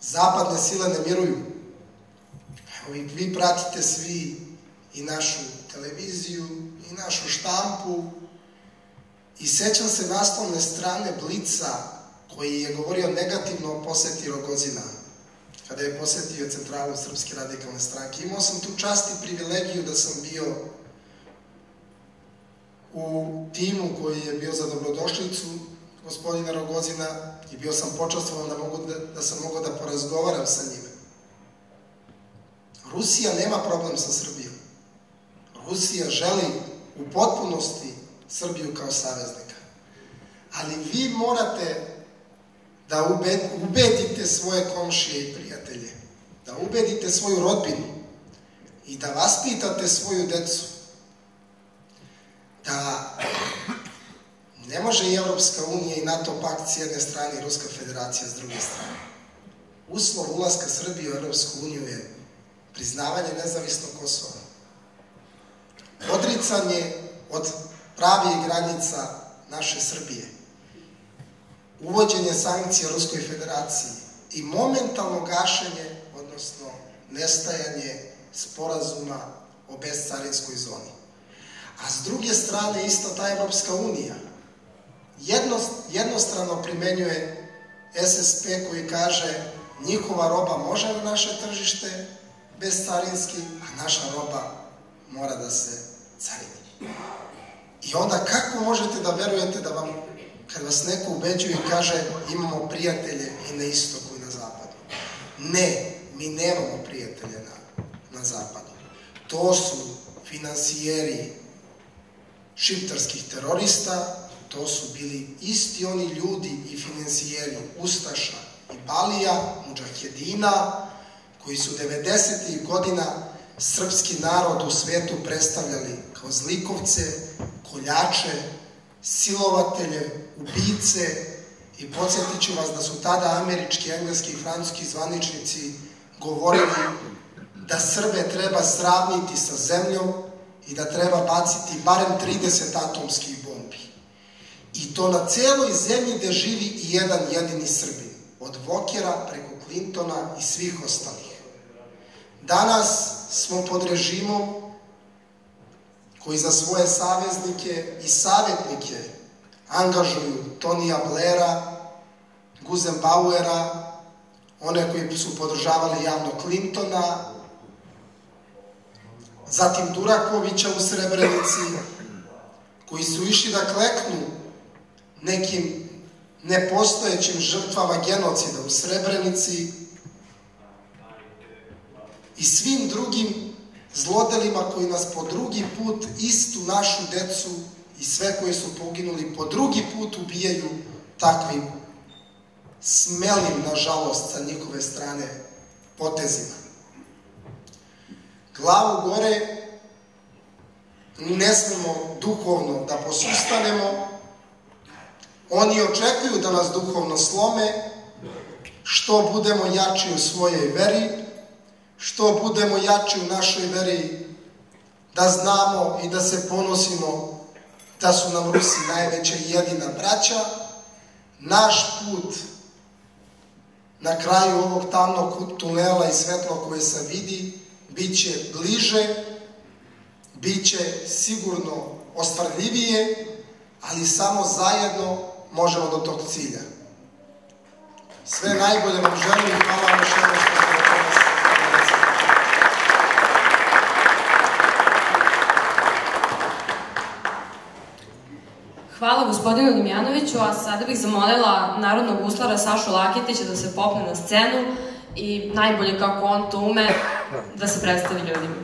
Zapadne sile ne miruju. Evo, vi pratite svi i našu televiziju i našu štampu i sećam se naslovne strane Blica koji je govorio negativno o poseti Rogozina kada je posetio centralu Srpske radikalne stranke. Imao sam tu čast i privilegiju da sam bio u timu koji je bio za dobrodošlicu gospodina Rogozina i bio sam počastvovan da sam mogao da porazgovaram sa njime. Rusija nema problem sa Srbijom. Rusija želi u potpunosti Srbiju kao saveznika. Ali vi morate da ubedite svoje komšije i prijatelje, da ubedite svoju rodbinu i da vaspitate svoju decu da ne može i Evropska unija i NATO pakt s jedne strane i Ruska federacija s druge strane. Uslov ulaska Srbije u Evropsku uniju je priznavanje nezavisnog Kosova, odricanje od pravih granica naše Srbije, uvođenje sankcija Ruskoj federaciji i momentalno gašenje, odnosno nestajanje sporazuma o bezcarinskoj zoni. A s druge strane, isto ta Evropska unija jednostrano primenjuje SSP koji kaže njihova roba može na naše tržište bez carinski, a naša roba mora da se carini. I onda kako možete da verujete da vam, kad vas neko ubeđuje i kaže imamo prijatelje i na istoku i na zapadu? Ne, mi nemamo prijatelje na zapadu. To su finansijeri šiptarskih terorista, to su bili isti oni ljudi i finansijeri Ustaša i Balija, Mudžahedina, koji su 90. godina srpski narod u svetu predstavljali kao zlikovce, koljače, silovatelje, ubice, i podsjetit ću vas da su tada američki, engleski i francuski zvaničnici govorili da Srbe treba sravniti sa zemljom i da treba baciti barem 30 atomskih bombi. I to na celoj zemlji gde živi i jedan jedini Srbin, od Vokera preko Clintona i svih ostalih. Danas smo pod režimom koji za svoje saveznike i savjetnike angažuju Tonija Blaira, Guzenbauera, one koji su podržavali javno Clintona, zatim Durakovića u Srebrenici, koji su išli da kleknu nekim nepostojećim žrtvama genocida u Srebrenici i svim drugim zlodelima koji nas po drugi put, istu našu decu i sve koji su poginuli, po drugi put ubijaju takvim smelim, nažalost, sa njihove strane potezima. Glavu gore, ne smemo duhovno da posustanemo. Oni očekuju da nas duhovno slome, što budemo jači u svojoj veri, što budemo jači u našoj veri, da znamo i da se ponosimo da su nam Rusi najveća i jedina braća. Naš put na kraju ovog tamnog tunela i svetlo koje se vidi bit će bliže, bit će sigurno ostvarljivije, ali samo zajedno možemo do tog cilja. Sve najbolje vam želim i hvala vam još jednom što ste nas. Hvala gospodinu Damjanoviću, a sada bih zamolila narodnog guslara Sašu Laketića da se popne na scenu i najbolje kako on to ume da se predstavi ljudima.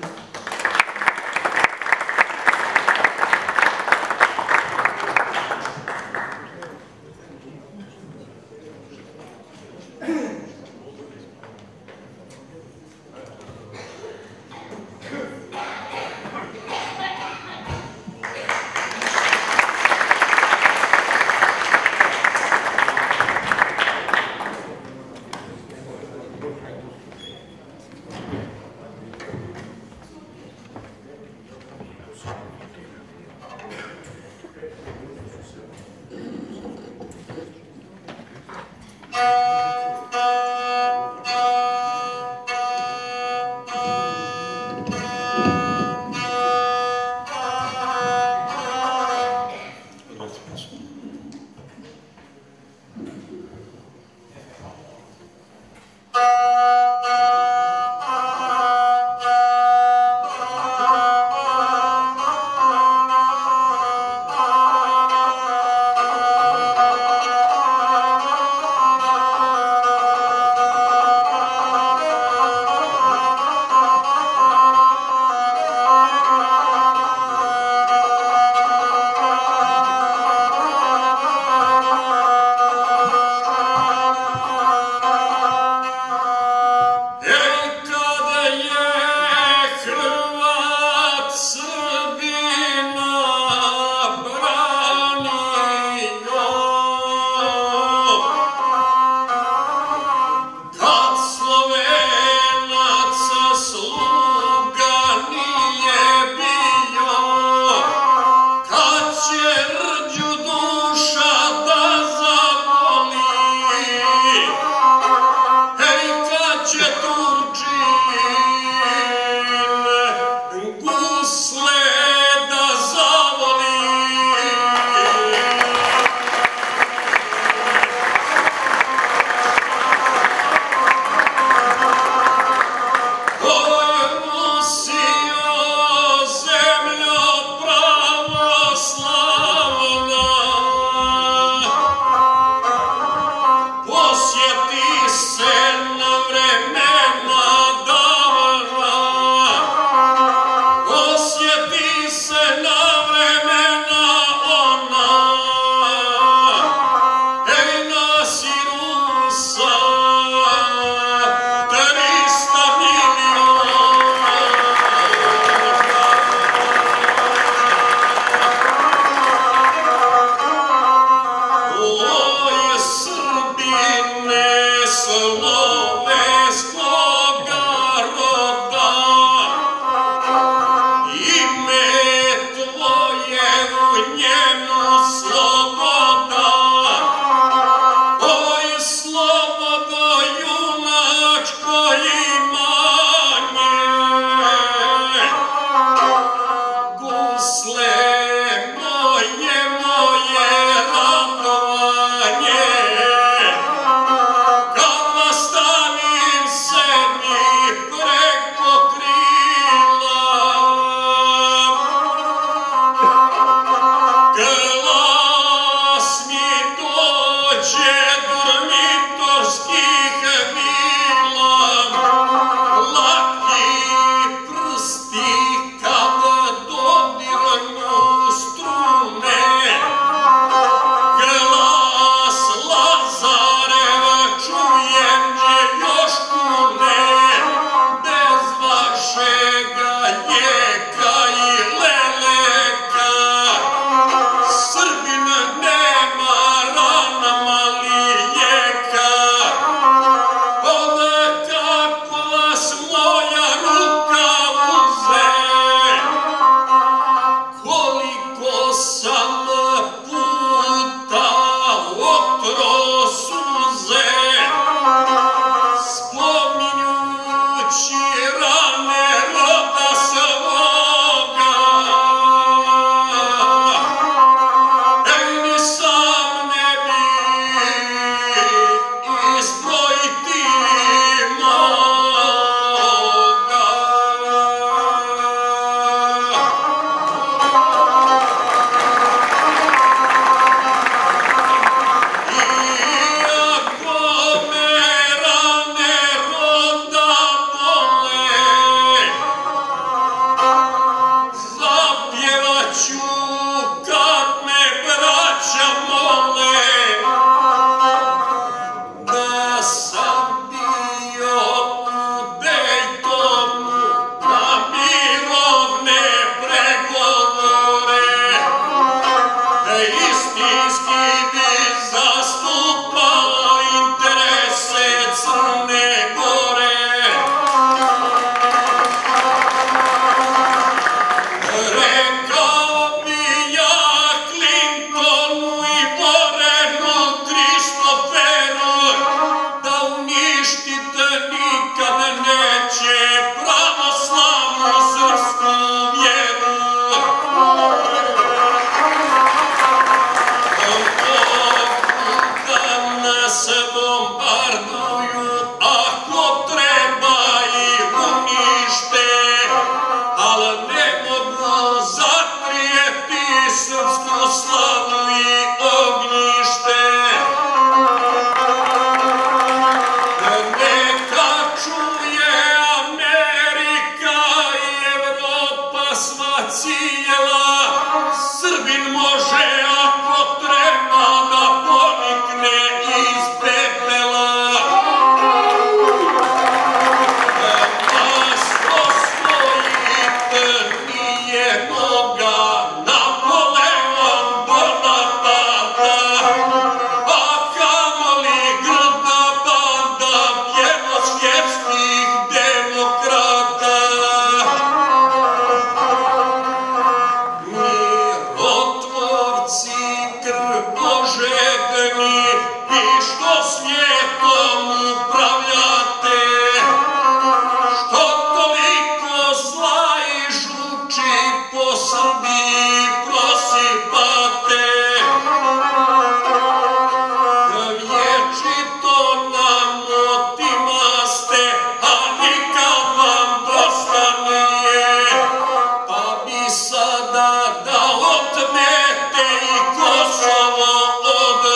Sada da otmete i Kosovo od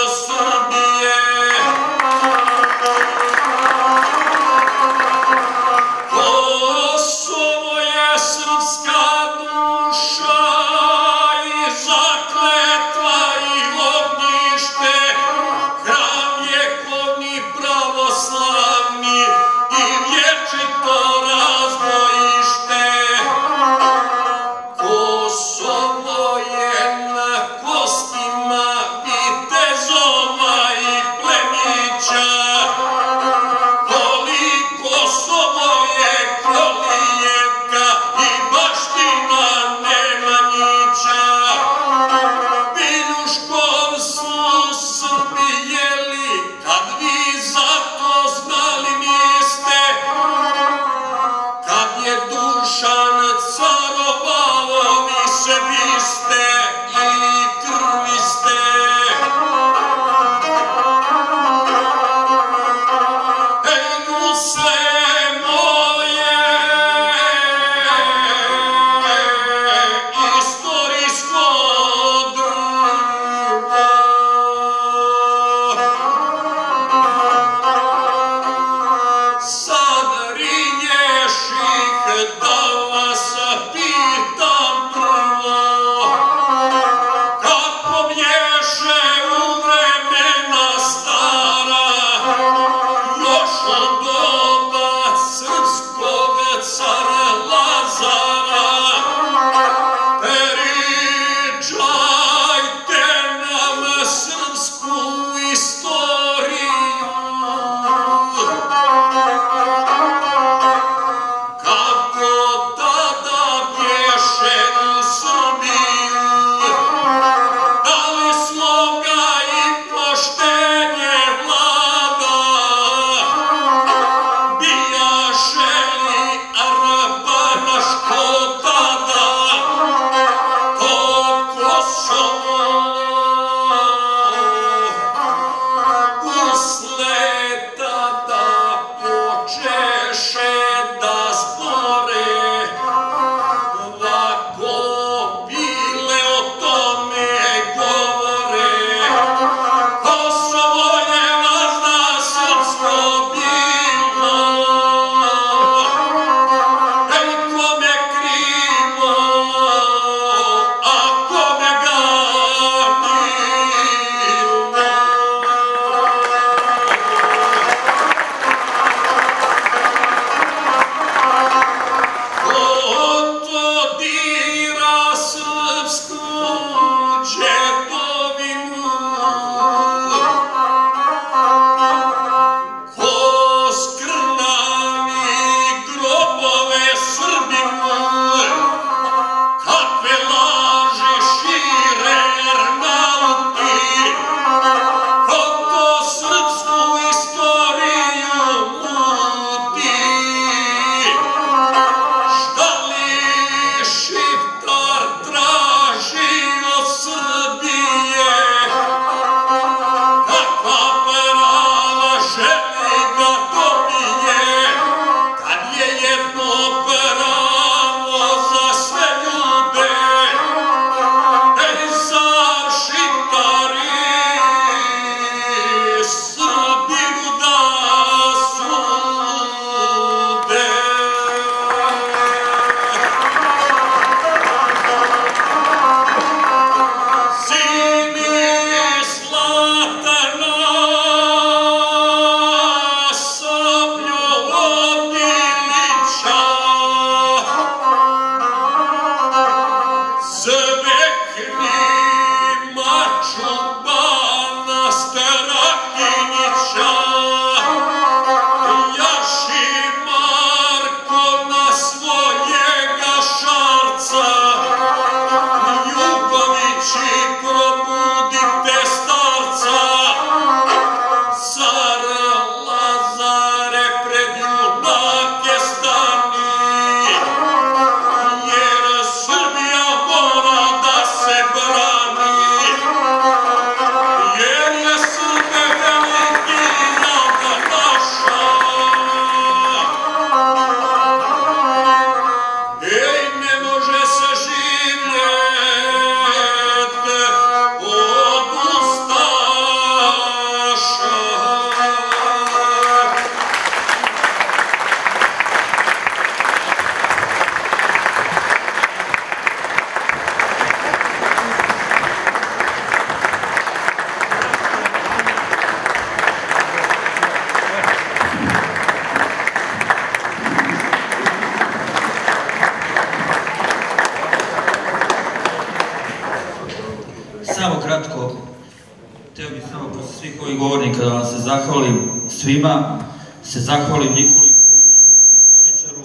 Hteo bih samo posle svih ovih govornika da vam se zahvalim svima, se zahvalim Nikoli Kuliću, istoričaru,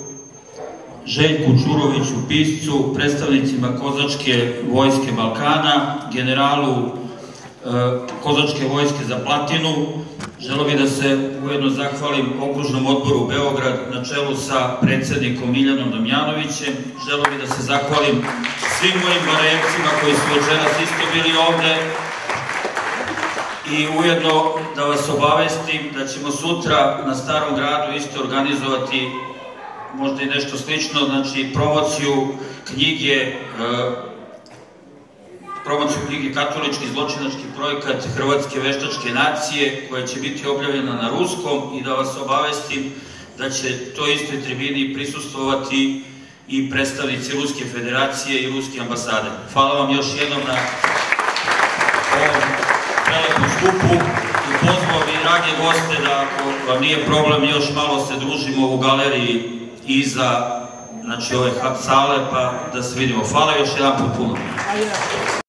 Željku Čuroviću, piscu, predstavnicima Kozačke vojske Balkana, generalu Kozačke vojske za Platinu. Želeo bih da se ujedno zahvalim Okružnom odboru Beograd na čelu sa predsednikom Miljanom Damjanovićem. Želeo bih da se zahvalim svim mojim Barajevcima koji su večeras isto bili ovde. I ujedno da vas obavestim da ćemo sutra na Starom gradu isto organizovati možda i nešto slično, znači promociju knjige Katolički zločinački projekat Hrvatske veštačke nacije, koja će biti objavljena na ruskom, i da vas obavestim da će toj istoj tribini prisustvovati i predstavnici Ruske federacije i Ruske ambasade. Hvala vam još jednom na ovom prelepom skupu i pozvao bih drage goste da, ako vam nije problem, još malo se družimo u galeriji iza ove sale, pa da se vidimo. Hvala još jedan put puno.